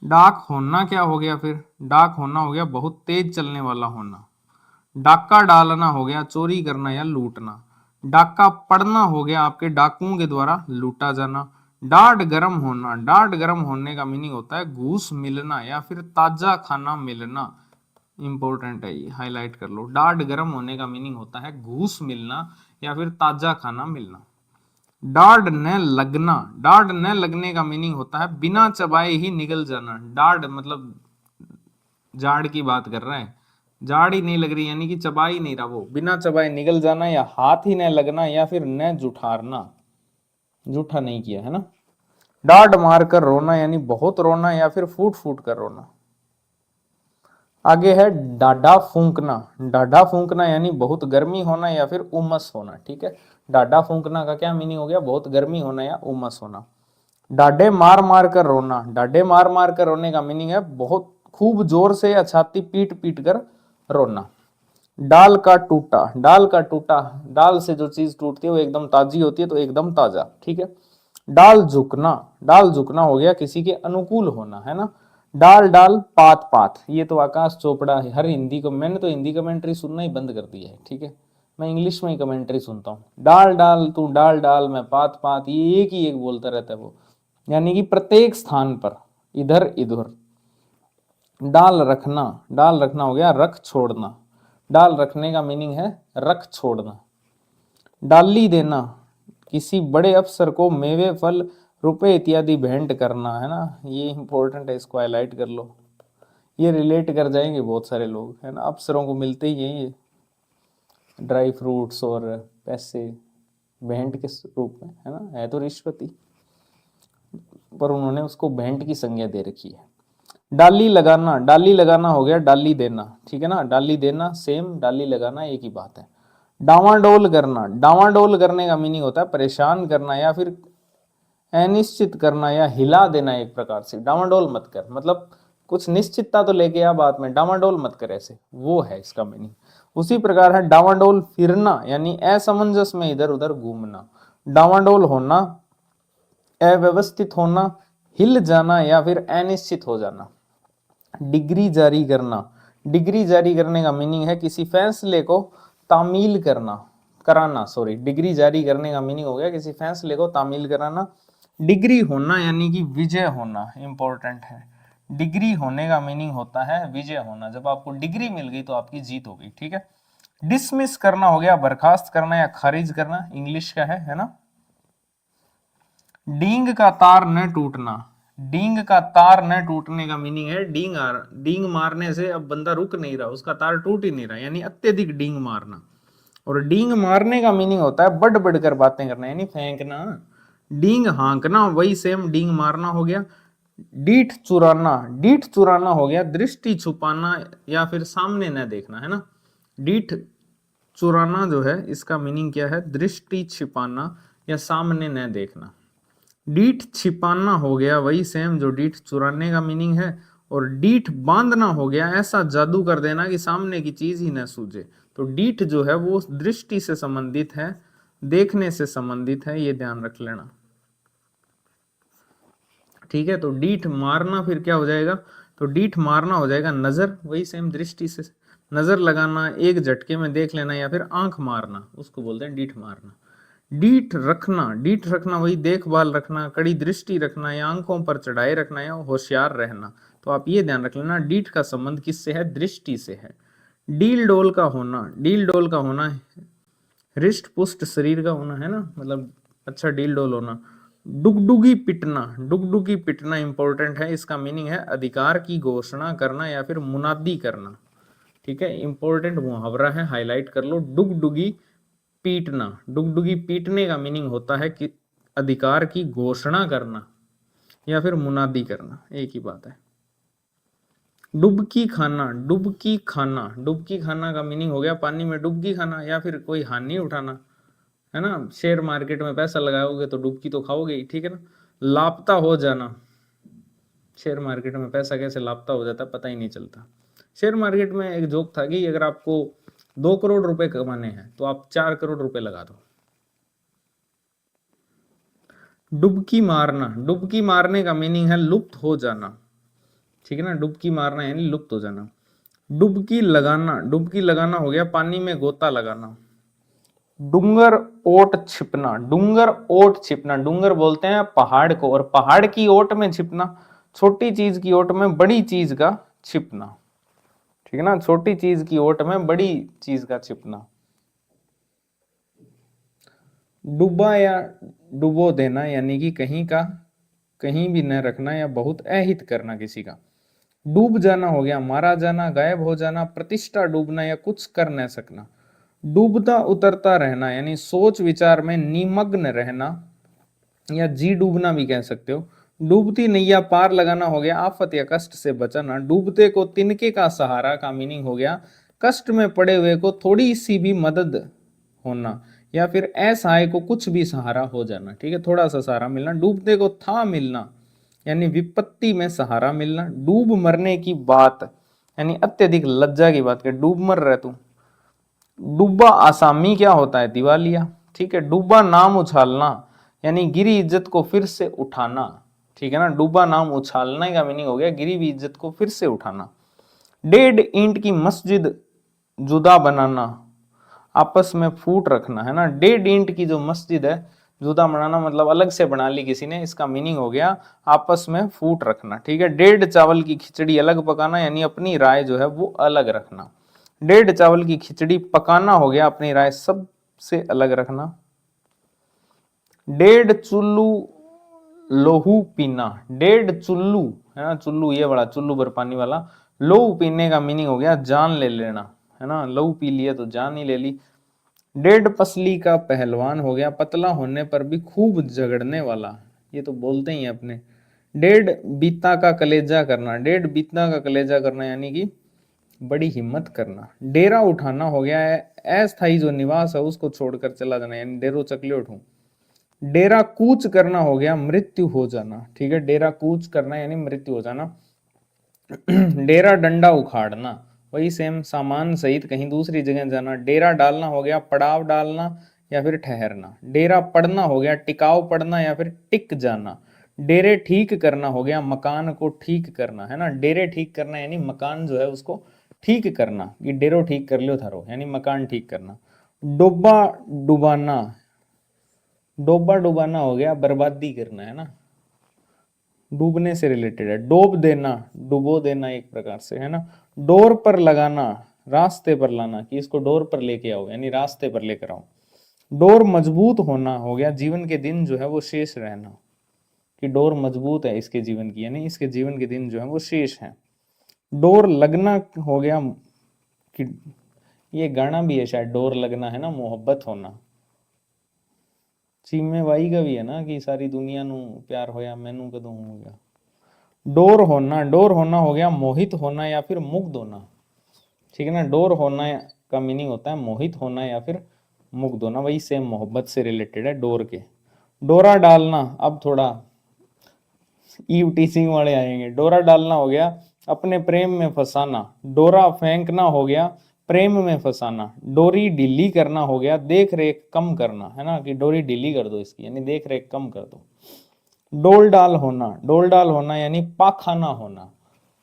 डाक होना क्या हो गया फिर, डाक होना हो गया बहुत तेज चलने वाला होना। डाका डालना हो गया चोरी करना या लूटना। डाका पड़ना हो गया आपके डाकुओं के द्वारा लूटा जाना। डाढ़ गर्म होना, डाढ़ गर्म होने का मीनिंग होता है घूस मिलना या फिर ताजा खाना मिलना। इंपॉर्टेंट है ये, हाईलाइट कर लो। डाढ़ गर्म होने का मीनिंग होता है घूस मिलना या फिर ताजा खाना मिलना। डाढ़ न लगना, डाढ़ न लगने का मीनिंग होता है बिना चबाए ही निगल जाना। डाढ़ मतलब जाड़ की बात कर रहे हैं, जाड़ ही नहीं लग रही यानी कि चबा ही नहीं रहा, वो बिना चबाए निगल जाना या हाथ ही न लगना या फिर न जुठारना, जूठा नहीं किया है ना। डांट मारकर रोना यानी बहुत रोना या फिर फूट फूट कर रोना। आगे है डाढ़ा फूंकना, डाढ़ा फूंकना यानी बहुत गर्मी होना या फिर उमस होना, ठीक है। डाढ़ा फूंकना का क्या मीनिंग हो गया, बहुत गर्मी होना या उमस होना। डाढ़े मार मार कर रोना, डाढ़े मार मार कर रोने का मीनिंग है बहुत खूब जोर से या छाती पीट पीट कर रोना। डाल का टूटा, डाल का टूटा, डाल से जो चीज टूटती है वो एकदम ताजी होती है, तो एकदम ताजा, ठीक है। डाल झुकना, डाल झुकना हो गया किसी के अनुकूल होना, है ना। डाल डाल पात पात, ये तो आकाश चोपड़ा है, हर हिंदी को, मैंने तो हिंदी कमेंट्री सुनना ही बंद कर दिया है, ठीक है, मैं इंग्लिश में ही कमेंट्री सुनता हूँ। डाल डाल तू डाल डाल, मैं पात पात, ये एक ही एक बोलता रहता है वो, यानी कि प्रत्येक स्थान पर इधर इधर। डाल रखना, डाल रखना हो गया रख छोड़ना, डाल रखने का मीनिंग है रख छोड़ना। डाली देना, किसी बड़े अफसर को मेवे फल रुपए इत्यादि भेंट करना, है ना, ये इंपॉर्टेंट है, इसको हाईलाइट कर लो, ये रिलेट कर जाएंगे बहुत सारे लोग, है ना, अफसरों को मिलते ही ये ड्राई फ्रूट्स और पैसे भेंट के रूप में, है ना, है तो रिश्वत ही, पर उन्होंने उसको भेंट की संज्ञा दे रखी है। डाली लगाना, डाली लगाना हो गया डाली देना, ठीक है ना, डाली देना सेम, डाली लगाना एक ही बात है। डावाडोल करना, डावाडोल करने का मीनिंग होता है परेशान करना या फिर अनिश्चित करना या हिला देना एक प्रकार से। डावाडोल मत कर मतलब कुछ निश्चितता तो लेके आ बात में, डावाडोल मत कर ऐसे, वो है इसका मीनिंग। उसी प्रकार है डावाडोल फिरना यानी असमंजस में इधर उधर घूमना। डावाडोल होना अव्यवस्थित होना, हिल जाना या फिर अनिश्चित हो जाना। डिग्री जारी करना, डिग्री जारी करने का मीनिंग है किसी फैसले को तामील करना, कराना, सॉरी, डिग्री जारी करने का मीनिंग हो गया किसी फैसले को तामील कराना। डिग्री होना यानी कि विजय होना, इंपॉर्टेंट है, डिग्री होने का मीनिंग होता है विजय होना, जब आपको डिग्री मिल गई तो आपकी जीत हो गई, ठीक है। डिसमिस करना हो गया बर्खास्त करना या खारिज करना, इंग्लिश का है ना। डींग का तार न टूटना, डींग का तार न टूटने का मीनिंग है डींग मारने से अब बंदा रुक नहीं रहा, उसका तार टूट ही नहीं रहा, यानी अत्यधिक डींग मारना। और डींग मारने का मीनिंग होता है बढ़ बढ़ कर बातें करना यानी फेंकना। डींग हाँकना वही सेम डींग मारना हो गया। डीठ चुराना, डीठ चुराना हो गया दृष्टि छुपाना या फिर सामने न देखना, है ना। डीठ चुराना जो है इसका मीनिंग क्या है, दृष्टि छिपाना या सामने न देखना। डीठ छिपाना हो गया वही सेम जो डीठ चुराने का मीनिंग है, और डीठ बांधना हो गया ऐसा जादू कर देना कि सामने की चीज ही न सूझे। तो डीठ जो है वो दृष्टि से संबंधित है, देखने से संबंधित है, ये ध्यान रख लेना। ठीक है, तो डीठ मारना फिर क्या हो जाएगा, तो डीठ मारना हो जाएगा नजर, वही सेम दृष्टि से नजर लगाना, एक झटके में देख लेना, या फिर आंख मारना, उसको बोलते हैं डीठ मारना। डीठ रखना, डीठ रखना वही देखभाल रखना, कड़ी दृष्टि रखना, या आंखों पर चढ़ाए रखना, या होशियार रहना। तो आप ये ध्यान रख लेना, डीठ का संबंध किससे है, दृष्टि से है। डील डोल का होना, डील डोल का होना हृष्ट पुष्ट शरीर का होना है ना, मतलब अच्छा डील डोल होना। डुगडुगी पिटना, डुगडुगी पिटना इंपॉर्टेंट है, इसका मीनिंग है अधिकार की घोषणा करना या फिर मुनादी करना। ठीक है, इंपॉर्टेंट मुहावरा है, हाईलाइट कर लो। डुगडुगी पीटना, डुगडुगी पीटने का मीनिंग होता है कि अधिकार की घोषणा करना या फिर मुनादी करना, एक ही बात है। डुबकी खाना, डुबकी खाना, डुबकी खाना का मीनिंग हो गया पानी में डुबकी खाना या फिर कोई हानि उठाना, है ना। शेयर मार्केट में पैसा लगाओगे तो डुबकी तो खाओगे ही, ठीक है ना। लापता हो जाना, शेयर मार्केट में पैसा कैसे लापता हो जाता है पता ही नहीं चलता। शेयर मार्केट में एक जोक था कि अगर आपको 2 करोड़ रुपए कमाने हैं तो आप 4 करोड़ रुपए लगा दो। डुबकी मारना, डुबकी मारने का मीनिंग है लुप्त हो जाना, ठीक है ना। डुबकी मारना यानी लुप्त हो जाना। डुबकी लगाना, डुबकी लगाना हो गया पानी में गोता लगाना। डूंगर ओट छिपना, डूंगर ओट छिपना, डूंगर बोलते हैं पहाड़ को, और पहाड़ की ओट में छिपना, छोटी चीज की ओट में बड़ी चीज का छिपना, ठीक है ना। छोटी चीज की ओट में बड़ी चीज का छिपना। डूबा या डुबो देना यानी कि कहीं का कहीं भी न रखना या बहुत अहित करना किसी का। डूब जाना हो गया मारा जाना, गायब हो जाना, प्रतिष्ठा डूबना या कुछ कर न सकना। डूबता उतरता रहना यानी सोच विचार में निमग्न रहना, या जी डूबना भी कह सकते हो। डूबती नैया पार लगाना हो गया आफत या कष्ट से बचाना। डूबते को तिनके का सहारा का मीनिंग हो गया कष्ट में पड़े हुए को थोड़ी सी भी मदद होना, या फिर असहाय को कुछ भी सहारा हो जाना, ठीक है, थोड़ा सा सहारा मिलना। डूबते को था मिलना यानी विपत्ति में सहारा मिलना। डूब मरने की बात यानी अत्यधिक लज्जा की बात, डूब मर रहे तू। डूबा आसामी क्या होता है, दिवालिया, ठीक है। डूबा नाम उछालना यानी गिरी इज्जत को फिर से उठाना, ठीक है ना। डूबा नाम उछालना का मीनिंग हो गया गिरी हुई इज्जत को फिर से उठाना। 1.5 ईंट की मस्जिद जुदा बनाना, आपस में फूट रखना, है ना। 1.5 ईंट की जो मस्जिद है जुदा बनाना मतलब अलग से बना ली किसी ने, इसका मीनिंग हो गया आपस में फूट रखना, ठीक है। 1.5 चावल की खिचड़ी अलग पकाना यानी अपनी राय जो है वो अलग रखना। 1.5 चावल की खिचड़ी पकाना हो गया अपनी राय सबसे अलग रखना। 1.5 चुल्लू लोहू पीना, 1.5 चुल्लू, है ना, चुल्लू ये बड़ा चुल्लू भर पानी वाला। लोहू पीने का मीनिंग हो गया जान ले लेना, है ना। लहू पी लिया तो जान ही ले ली। 1.5 पसली का पहलवान हो गया पतला होने पर भी खूब झगड़ने वाला, ये तो बोलते ही अपने। 1.5 बीता का कलेजा करना, 1.5 बीता का कलेजा करना यानी कि बड़ी हिम्मत करना। डेरा उठाना हो गया है अस्थायी जो निवास है उसको छोड़कर चला जाना यानी डेरो चकले उठूं। डेरा कूच करना हो गया मृत्यु हो जाना, ठीक है। डेरा कूच करना यानी मृत्यु हो जाना। डेरा डंडा उखाड़ना, वही सेम सामान सहित कहीं दूसरी जगह जाना। डेरा डालना हो गया पड़ाव डालना या फिर ठहरना। डेरा पड़ना हो गया टिकाव पड़ना या फिर टिक जाना। डेरे ठीक करना हो गया मकान को ठीक करना, है ना। डेरे ठीक करना यानी मकान जो है उसको ठीक करना, कि डेरो ठीक कर लो थारो यानी मकान ठीक करना। डोबा डुबाना, डोबा डुबाना हो गया बर्बादी करना, है ना, डूबने से रिलेटेड है। डोब देना, डुबो देना एक प्रकार से, है ना। डोर पर लगाना, रास्ते पर लाना, कि इसको डोर पर लेके आओ यानी रास्ते पर लेकर आओ। डोर मजबूत होना हो गया जीवन के दिन जो है वो शेष रहना, कि डोर मजबूत है इसके जीवन की यानी इसके जीवन के दिन जो है वो शेष है। डोर लगना हो गया कि ये गाना भी है शायद, डोर लगना, है ना, मोहब्बत होना। चीमे वाई का भी है ना कि सारी दुनिया नु प्यार होया मैनू कदों हो गया। डोर होना, डोर होना हो गया मोहित होना या फिर मुग्ध होना, ठीक है ना। डोर होना का मीनिंग होता है मोहित होना या फिर मुग्ध होना, वही सेम मोहब्बत से रिलेटेड है डोर के। डोरा डालना, अब थोड़ा ईव टीचिंग वाले आएंगे। डोरा डालना हो गया अपने प्रेम में फंसाना, डोरा फेंकना हो गया प्रेम में फंसाना, डोरी ढीली करना हो गया देख रेख कम करना, है ना, कि डोरी ढीली कर दो इसकी, यानी देख रेख कम कर दो। डोल डाल होना यानी पाखाना होना,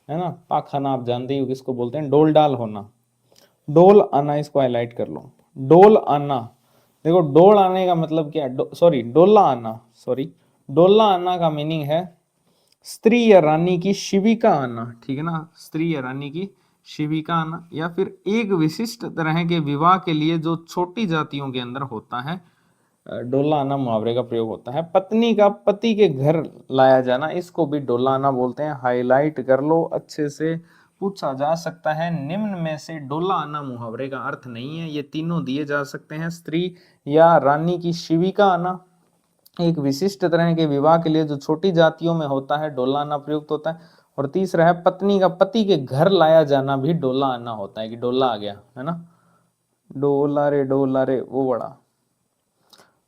है ना, पाखाना आप जानते ही हो किसको बोलते हैं, डोल डाल होना। डोल आना, इसको हाईलाइट कर लो, डोल आना। देखो डोल आने का मतलब क्या है, सॉरी डोला आना, सॉरी डोला आना का मीनिंग है स्त्री या रानी की शिविका आना, ठीक है ना, स्त्री या रानी की शिविका आना, या फिर एक विशिष्ट तरह के विवाह के लिए जो छोटी जातियों के अंदर होता है, डोला आना मुहावरे का प्रयोग होता है। पत्नी का पति के घर लाया जाना, इसको भी डोला आना बोलते हैं, हाईलाइट कर लो अच्छे से, पूछा जा सकता है निम्न में से डोला आना मुहावरे का अर्थ नहीं है। ये तीनों दिए जा सकते हैं, स्त्री या रानी की शिविका आना, एक विशिष्ट तरह के विवाह के लिए जो छोटी जातियों में होता है डोला आना प्रयुक्त होता है, और तीसरा है पत्नी का पति के घर लाया जाना भी डोला आना होता है, कि डोला आ गया, है ना, डोला रे वो बड़ा।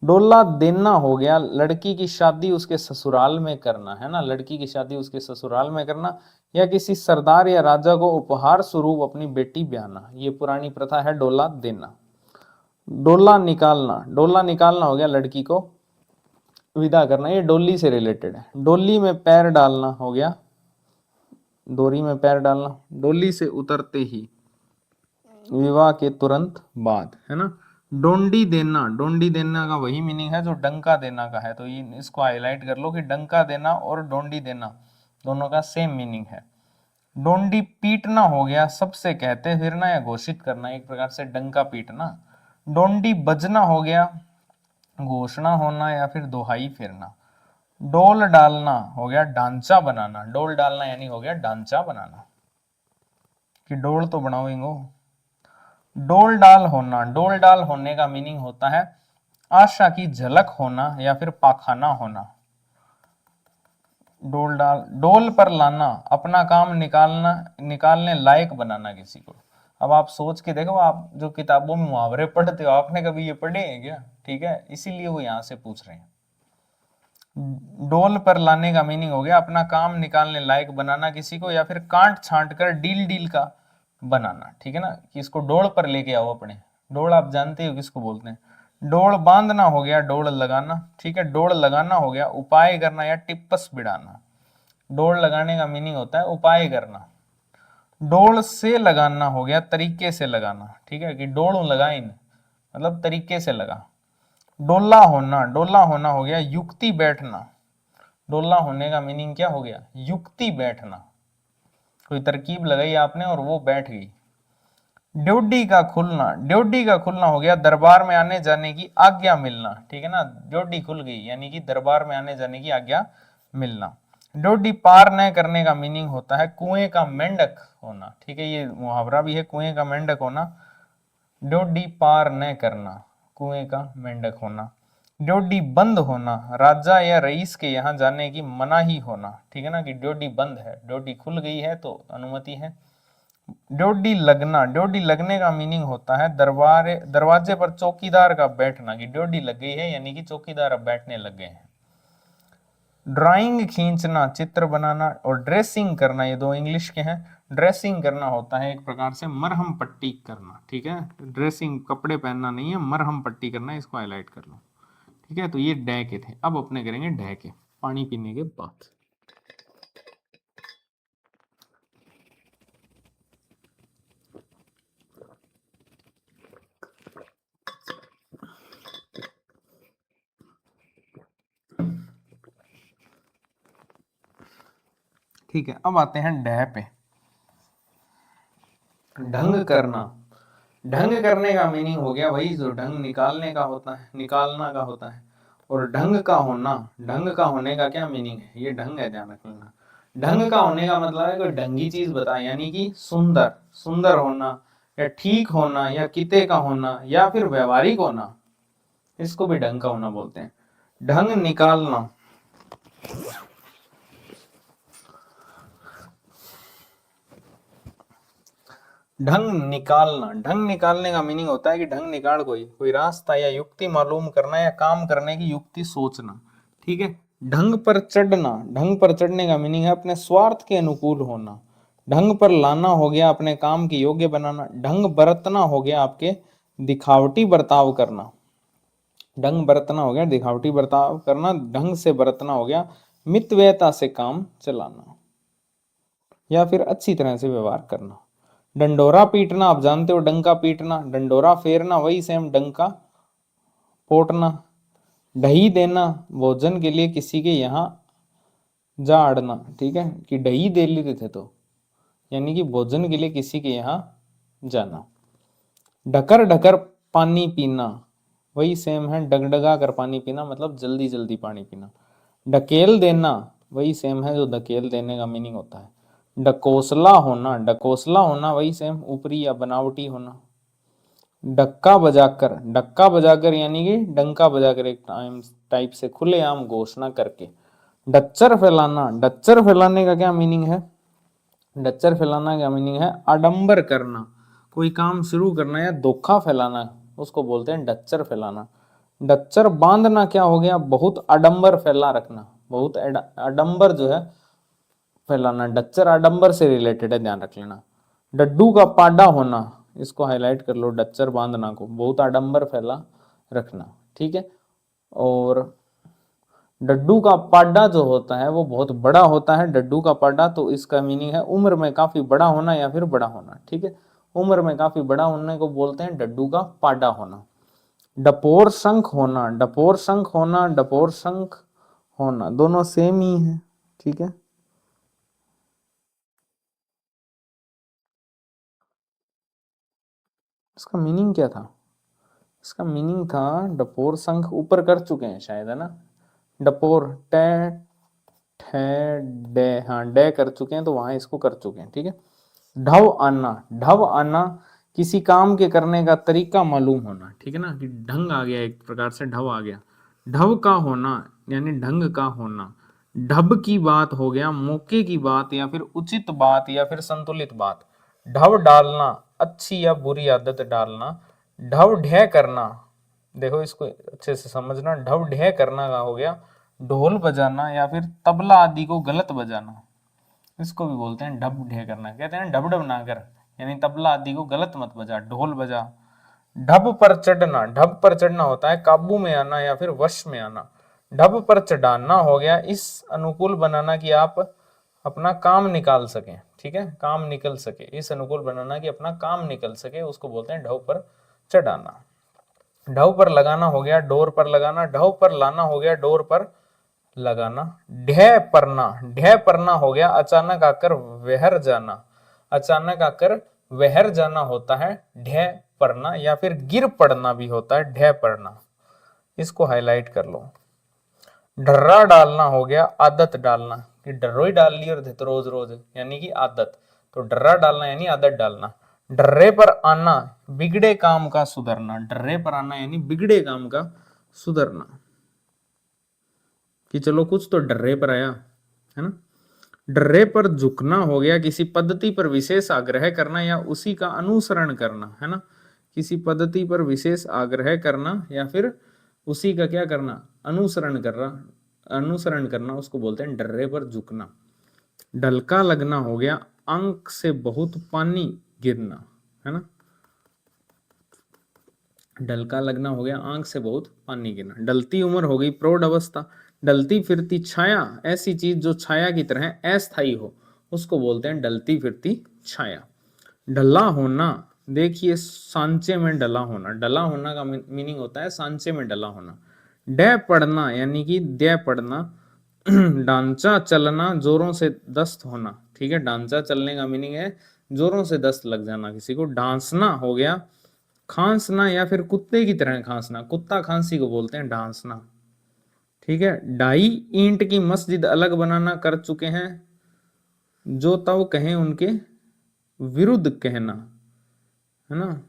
डोला देना हो गया लड़की की शादी उसके ससुराल में करना, है ना, लड़की की शादी उसके ससुराल में करना, या किसी सरदार या राजा को उपहार स्वरूप अपनी बेटी ब्याहना, ये पुरानी प्रथा है डोला देना। डोला निकालना हो गया लड़की को विदा करना, ये डोली से रिलेटेड है। डोली में पैर डालना हो गया, डोरी में पैर डालना, डोली से उतरते ही, विवाह के तुरंत बाद, है ना। डोंडी देना का वही मीनिंग है जो डंका देना का है, तो ये इसको हाईलाइट कर लो कि डंका देना और डोंडी देना दोनों का सेम मीनिंग है। डोंडी पीटना हो गया सबसे कहते फिरना या घोषित करना, एक प्रकार से डंका पीटना। डोंडी बजना हो गया घोषणा होना या फिर दोहाई फिरना। डोल डालना हो गया ढांचा बनाना, डोल डालना यानी हो गया ढांचा बनाना, कि डोल तो बनाओ। डोल डाल होने का मीनिंग होता है आशा की झलक होना या फिर पाखाना होना। डोल पर लाना, अपना काम निकालने लायक बनाना किसी को। अब आप सोच के देखो, आप जो किताबों में मुहावरे पढ़ते हो आपने कभी ये पढ़े हैं क्या, ठीक है, इसीलिए वो यहां से पूछ रहे हैं। डोल पर लाने का मीनिंग हो गया अपना काम निकालने लायक बनाना किसी को, या फिर काट छांट कर डील का बनाना, ठीक है ना, कि इसको डोल पर लेके आओ अपने। डोल आप जानते हो किसको बोलते हैं। डोल बांधना हो गया डोल लगाना, ठीक है, डोल लगाना हो गया उपाय करना या टिप्पस बिड़ाना। डोल लगाने का मीनिंग होता है उपाय करना। डोल से लगाना हो गया तरीके से लगाना, ठीक है, कि डोल लगाए मतलब तरीके से लगा। डोला होना हो गया युक्ति बैठना, डोला होने का मीनिंग क्या हो गया, युक्ति बैठना, कोई तरकीब लगाई आपने और वो बैठ गई। ड्योडी का खुलना हो गया दरबार में आने जाने की आज्ञा मिलना, ठीक है ना, ड्योडी खुल गई यानी कि दरबार में आने जाने की आज्ञा मिलना। ड्योडी पार न करने का मीनिंग होता है कुएं का मेंढक होना, ठीक है, ये मुहावरा भी है कुएं का मेंढक होना। ड्योडी पार न करना, कुएं का मेंढक होना। ड्योडी बंद होना, राजा या रईस के यहाँ जाने की मनाही होना, ठीक है ना, कि ड्योडी बंद है, ड्योडी खुल गई है तो अनुमति है। ड्योडी लगने का मीनिंग होता है दरवाजे पर चौकीदार का बैठना, कि ड्योडी लग गई है यानी कि चौकीदार अब बैठने लग गए हैं। ड्राइंग खींचना चित्र बनाना, और ड्रेसिंग करना, ये दो इंग्लिश के हैं। ड्रेसिंग करना होता है एक प्रकार से मरहम पट्टी करना, ठीक है, ड्रेसिंग कपड़े पहनना नहीं है, मरहम पट्टी करना, इसको हाईलाइट कर लो, ठीक है। तो ये डे के थे, अब अपने करेंगे डे के, पानी पीने के बाद। ठीक है, अब आते हैं डह पे। ढंग करना, ढंग करने का मीनिंग हो गया वही जो ढंग निकालने का होता है, निकालना का होता है। और ढंग का होना, ढंग का होने का क्या मीनिंग है, ये ढंग है, ध्यान रखना। ढंग का होने का मतलब है कोई ढंगी चीज बताए, यानी कि सुंदर, सुंदर होना, या ठीक होना, या किते का होना, या फिर व्यवहारिक होना, इसको भी ढंग का होना बोलते हैं। ढंग निकालना, ढंग निकालना, ढंग निकालने का मीनिंग होता है कि ढंग निकाल कोई रास्ता या युक्ति मालूम करना या काम करने की युक्ति सोचना। ठीक है। ढंग पर चढ़ना, ढंग पर चढ़ने का मीनिंग है अपने स्वार्थ के अनुकूल होना। ढंग पर लाना हो गया अपने काम के योग्य बनाना। ढंग बरतना हो गया आपके दिखावटी बर्ताव करना। ढंग बरतना हो गया दिखावटी बर्ताव करना। ढंग से बरतना हो गया मितव्ययता से काम चलाना या फिर अच्छी तरह से व्यवहार करना। डंडोरा पीटना, आप जानते हो डंका पीटना। डंडोरा फेरना वही सेम डंका पोटना। ढही देना, भोजन के लिए किसी के यहाँ जा अड़ना। ठीक है, कि ढही दे लेते थे तो यानी कि भोजन के लिए किसी के यहाँ जाना। ढकर ढकर पानी पीना, वही सेम है डगडगा कर पानी पीना, मतलब जल्दी जल्दी पानी पीना। ढकेल देना, वही सेम है जो धकेल देने का मीनिंग होता है। डकोसला होना, डकोसला होना वही सेम ऊपरी या बनावटी होना। डक्का बजाकर यानी कि डंका बजाकर एक टाइप से खुलेआम घोषणा करके। डच्चर फैलाना, डच्चर फैलाने का क्या मीनिंग है? डच्चर फैलाना का मीनिंग है आडंबर करना, कोई काम शुरू करना या धोखा फैलाना, उसको बोलते हैं डच्चर फैलाना। डच्चर बांधना क्या हो गया? बहुत आडंबर फैला रखना, बहुत आडंबर जो है फैलाना। डच्चर आडंबर से रिलेटेड है, ध्यान रख लेना। डड्डू का पाडा होना, इसको हाईलाइट कर लो, डच्चर बांधना को बहुत आडंबर फैला रखना। ठीक है। और डड्डू का पाडा जो होता है वो बहुत बड़ा होता है, डड्डू का पाडा, तो इसका मीनिंग है उम्र में काफी बड़ा होना या फिर बड़ा होना। ठीक है, उम्र में काफी बड़ा होने को बोलते हैं डड्डू का पाडा होना। डपोर शंख होना, डपोर शंख होना, डपोर शंख होना, दोनों सेम ही है। ठीक है, इसका मीनिंग क्या था? इसका मीनिंग था डपोर शंख, ऊपर कर चुके हैं शायद, है ना। डपोर टे ठे डे, हाँ डे कर चुके हैं तो वहां इसको कर चुके हैं। ठीक है। ढव आना, ढव आना किसी काम के करने का तरीका मालूम होना। ठीक है ना, कि ढंग आ गया, एक प्रकार से ढव आ गया। ढव का होना यानी ढंग का होना। ढब की बात हो गया मौके की बात या फिर उचित बात या फिर संतुलित बात। ढव डालना, अच्छी या बुरी आदत डालना। ढव ढह करना, देखो इसको अच्छे से समझना। ढव ढह करना का हो गया ढोल बजाना या फिर तबला आदि को गलत बजाना, इसको भी बोलते हैं ढब ढे करना। कहते हैं ढब ढब ना कर, यानी तबला आदि को गलत मत बजा, ढोल बजा। ढब पर चढ़ना, ढब पर चढ़ना होता है काबू में आना या फिर वश में आना। ढब पर चढ़ाना हो गया इस अनुकूल बनाना कि आप अपना काम निकाल सकें। ठीक है, काम निकल सके, इस अनुकूल बनाना कि अपना काम निकल सके, उसको बोलते हैं ढव पर चढ़ाना। ढव पर लगाना हो गया डोर पर लगाना। ढव पर लाना हो गया डोर पर लगाना। ढह परना, ढह परना हो गया अचानक आकर वहर जाना, अचानक आकर वहर जाना होता है ढह परना, या फिर गिर पड़ना भी होता है ढह पड़ना, इसको हाईलाइट कर लो। ढर्रा डालना हो गया आदत डालना, कि डर्रो ही डाल ली और तो रोज रोज यानी कि आदत, तो डर्रा डालना यानी आदत डालना। डर्रे पर आना, बिगड़े काम का सुधरना, डर्रे पर आना यानी बिगड़े काम का सुधरना, कि चलो कुछ तो डर्रे पर आया, है ना। डर्रे पर झुकना हो गया किसी पद्धति पर विशेष आग्रह करना या उसी का अनुसरण करना, है ना। किसी पद्धति पर विशेष आग्रह करना या फिर उसी का क्या करना, अनुसरण करना, अनुसरण करना, उसको बोलते हैं डर्रे पर झुकना। ढलका लगना हो गया आंख से बहुत पानी गिरना, है ना। ढलका लगना हो गया आंख से बहुत पानी गिरना। ढलती उम्र हो गई प्रौढ़ अवस्था। ढलती फिरती छाया, ऐसी चीज जो छाया की तरह अस्थायी हो, उसको बोलते हैं ढलती फिरती छाया। ढला होना, देखिए सांचे में डला होना, डला होना का मीनिंग होता है सांचे में डला होना। डह पड़ना यानी कि दे पड़ना। डांचा चलना, जोरों से दस्त होना। ठीक है, डांचा चलने का मीनिंग है जोरों से दस्त लग जाना किसी को। डांसना हो गया खांसना या फिर कुत्ते की तरह खांसना, कुत्ता खांसी को बोलते हैं डांसना। ठीक है, ढाई ईंट की मस्जिद अलग बनाना कर चुके हैं, जो तब कहें उनके विरुद्ध कहना, है ना।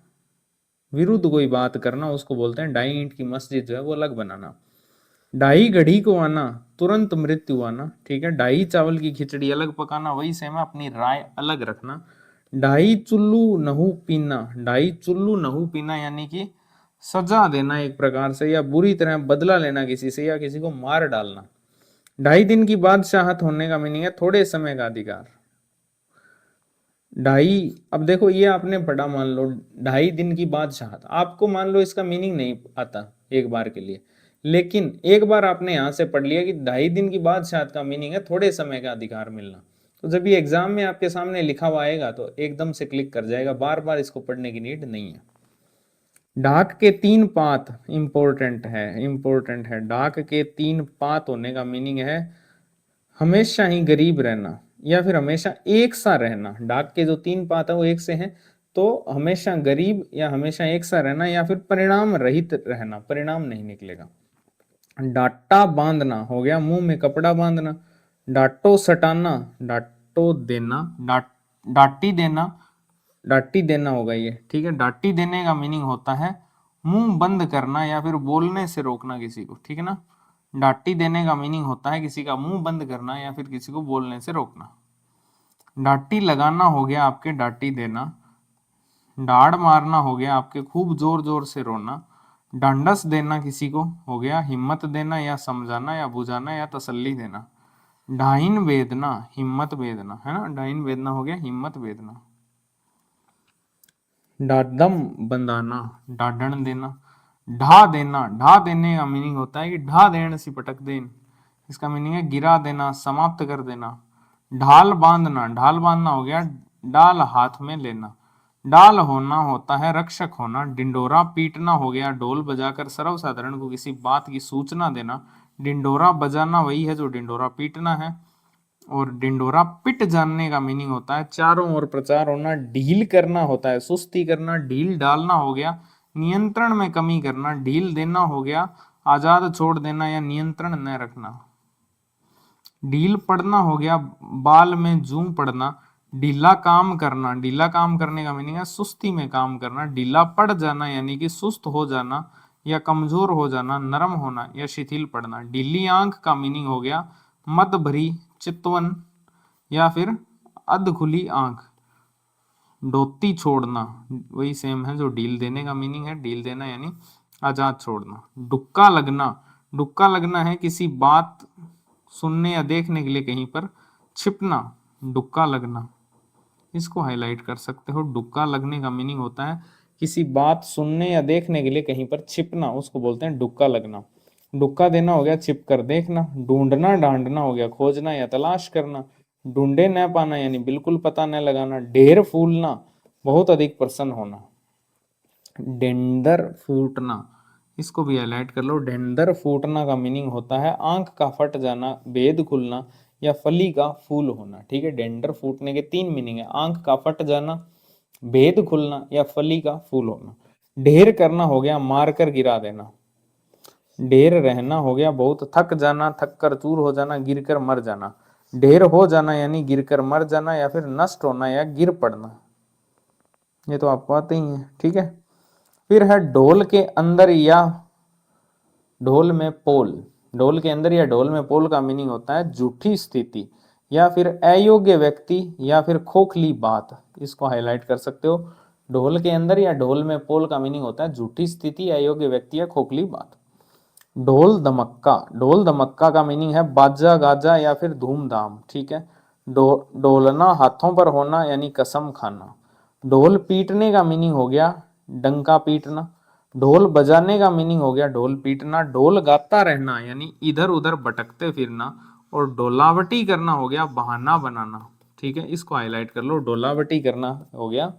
विरुद्ध कोई बात करना, उसको बोलते हैं ढाई ईंट की मस्जिद जो है वो अलग बनाना। ढाई घड़ी को आना, तुरंत मृत्यु आना। ठीक है, ढाई चावल की खिचड़ी अलग पकाना, वही सेम है अपनी राय अलग रखना। ढाई चुल्लू नहु पीना, ढाई चुल्लू नहु पीना यानी कि सजा देना एक प्रकार से, या बुरी तरह बदला लेना किसी से, या किसी को मार डालना। 2.5 दिन की बादशाहत होने का मीनिंग है थोड़े समय का अधिकार। ढाई, अब देखो ये आपने पढ़ा, मान लो 2.5 दिन की बादशाहत, आपको मान लो इसका मीनिंग नहीं आता एक बार के लिए, लेकिन एक बार आपने यहां से पढ़ लिया कि 2.5 दिन की बादशाहत का मीनिंग है थोड़े समय का अधिकार मिलना, तो जब ये एग्जाम में आपके सामने लिखा हुआ आएगा तो एकदम से क्लिक कर जाएगा, बार बार इसको पढ़ने की नीड नहीं है। ढाक के 3 पात इंपॉर्टेंट है, इंपॉर्टेंट है। ढाक के 3 पात होने का मीनिंग है हमेशा ही गरीब रहना, या फिर हमेशा एक सा रहना। डाक के जो 3 पात है वो एक से हैं, तो हमेशा गरीब या हमेशा एक सा रहना, या फिर परिणाम रहित रहना, परिणाम नहीं निकलेगा। डाटा बांधना हो गया मुंह में कपड़ा बांधना। डाटो सटाना, डाटो देना, डाटी देना, डाटी देना होगा ये, ठीक है। डाटी देने का मीनिंग होता है मुंह बंद करना या फिर बोलने से रोकना किसी को, ठीक है ना। डाटी देने का मीनिंग होता है किसी का मुंह बंद करना या फिर किसी को बोलने से रोकना। डाटी लगाना हो गया आपके डाटी देना। डाढ़ मारना हो गया आपके खूब जोर जोर से रोना। डांडस देना किसी को हो गया हिम्मत देना या समझाना या बुझाना या तसल्ली देना। ढाइन वेदना, हिम्मत वेदना, है ना, ढाइन वेदना हो गया हिम्मत वेदना। डादम बंधाना, डाढ़न देना। ढा देना, ढा देने का मीनिंग होता है कि ढा देन सी पटक देन, इसका मीनिंग है गिरा देना, समाप्त कर देना। ढाल बांधना, ढाल बांधना हो गया डाल हाथ में लेना। डाल होना होता है रक्षक होना। डिंडोरा पीटना हो गया ढोल बजाकर सर्वसाधारण को किसी बात की सूचना देना। डिंडोरा बजाना वही है जो डिंडोरा पीटना है। और डिंडोरा पिट जानने का मीनिंग होता है चारों ओर प्रचार होना। ढील करना होता है सुस्ती करना। ढील डालना हो गया नियंत्रण में कमी करना। ढील देना हो गया आजाद छोड़ देना या नियंत्रण न रखना। ढील पड़ना हो गया बाल में जूं पड़ना। ढीला काम करना, ढीला काम करने का मीनिंग है सुस्ती में काम करना। ढीला पड़ जाना यानी कि सुस्त हो जाना या कमजोर हो जाना, नरम होना या शिथिल पड़ना। ढीली आंख का मीनिंग हो गया मद भरी चितवन या फिर अध खुली आंख। डोती छोड़ना वही सेम है जो ढील देने का मीनिंग है। ढील देना यानी आजाद छोड़ना। डुक्का लगना, डुक्का लगना है किसी बात सुनने या देखने के लिए कहीं पर छिपना, डुक्का लगना। इसको हाईलाइट कर सकते हो। डुक्का लगने का मीनिंग होता है किसी बात सुनने या देखने के लिए कहीं पर छिपना, उसको बोलते हैं डुक्का लगना। डुक्का देना हो गया छिप कर देखना। ढूंढना डांडना हो गया खोजना या तलाश करना। ढूंढे न पाना यानी बिल्कुल पता न लगाना। ढेर फूलना, बहुत अधिक प्रसन्न होना। डेंडर फूटना, इसको भी हाईलाइट कर लो। डेंडर फूटना का मीनिंग होता है आंख का फट जाना, भेद खुलना या फली का फूल होना, ठीक है। डेंडर फूटने के 3 मीनिंग है, आंख का फट जाना, भेद खुलना या फली का फूल होना। ढेर करना हो गया मार कर गिरा देना। ढेर रहना हो गया बहुत थक जाना, थक कर चूर हो जाना, गिर कर मर जाना। ढेर हो जाना यानी गिर कर मर जाना या फिर नष्ट होना या गिर पड़ना। ये तो आपको आते ही है, ठीक है। फिर है ढोल के अंदर या ढोल में पोल। ढोल के अंदर या ढोल में पोल का मीनिंग होता है झूठी स्थिति या फिर अयोग्य व्यक्ति या फिर खोखली बात। इसको हाईलाइट कर सकते हो। ढोल के अंदर या ढोल में पोल का मीनिंग होता है झूठी स्थिति, अयोग्य व्यक्ति या खोखली बात। ढोल धमक्का, ढोल धमक्का का मीनिंग है बाजा गाजा या फिर धूमधाम, ठीक है। डोलना हाथों पर होना यानी कसम खाना। ढोल पीटने का मीनिंग हो गया डंका पीटना। ढोल बजाने का मीनिंग हो गया ढोल पीटना। ढोल गाता रहना यानी इधर उधर भटकते फिरना। और डोलावटी करना हो गया बहाना बनाना, ठीक है। इसको हाईलाइट कर लो, डोलावटी करना हो गया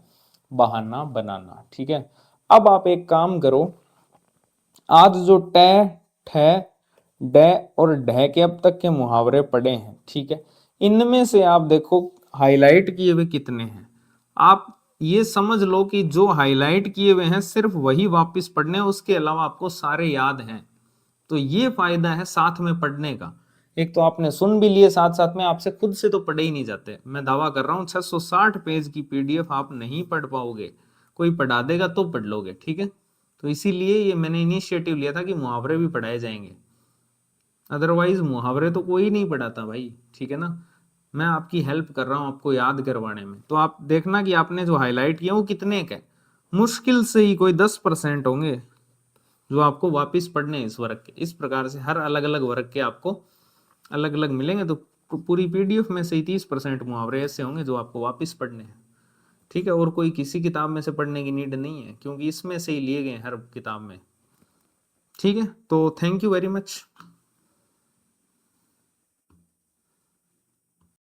बहाना बनाना, ठीक है। अब आप एक काम करो, आज जो ट, ठ, ड और ढ के अब तक के मुहावरे पढ़े हैं, ठीक है, इनमें से आप देखो हाईलाइट किए हुए कितने हैं। आप ये समझ लो कि जो हाईलाइट किए हुए हैं सिर्फ वही वापस पढ़ने हैं, उसके अलावा आपको सारे याद हैं। तो ये फायदा है साथ में पढ़ने का। एक तो आपने सुन भी लिए, साथ साथ में आपसे खुद से तो पढ़े ही नहीं जाते। मैं दावा कर रहा हूँ 660 पेज की पीडीएफ आप नहीं पढ़ पाओगे, कोई पढ़ा देगा तो पढ़ लोगे, ठीक है। तो इसीलिए ये मैंने इनिशिएटिव लिया था कि मुहावरे भी पढ़ाए जाएंगे, अदरवाइज मुहावरे तो कोई नहीं पढ़ाता भाई, ठीक है ना। मैं आपकी हेल्प कर रहा हूं आपको याद करवाने में। तो आप देखना कि आपने जो हाईलाइट किया वो कितने का है, मुश्किल से ही कोई 10% होंगे जो आपको वापस पढ़ने हैं इस वर्ग के। इस प्रकार से हर अलग अलग वर्ग के आपको अलग अलग मिलेंगे। तो पूरी पीडीएफ में से ही 30% मुहावरे ऐसे होंगे जो आपको वापस पढ़ने हैं। ठीक है, और कोई किसी किताब में से पढ़ने की नीड नहीं है, क्योंकि इसमें से ही लिए गए हर किताब में। ठीक है, तो थैंक यू वेरी मच।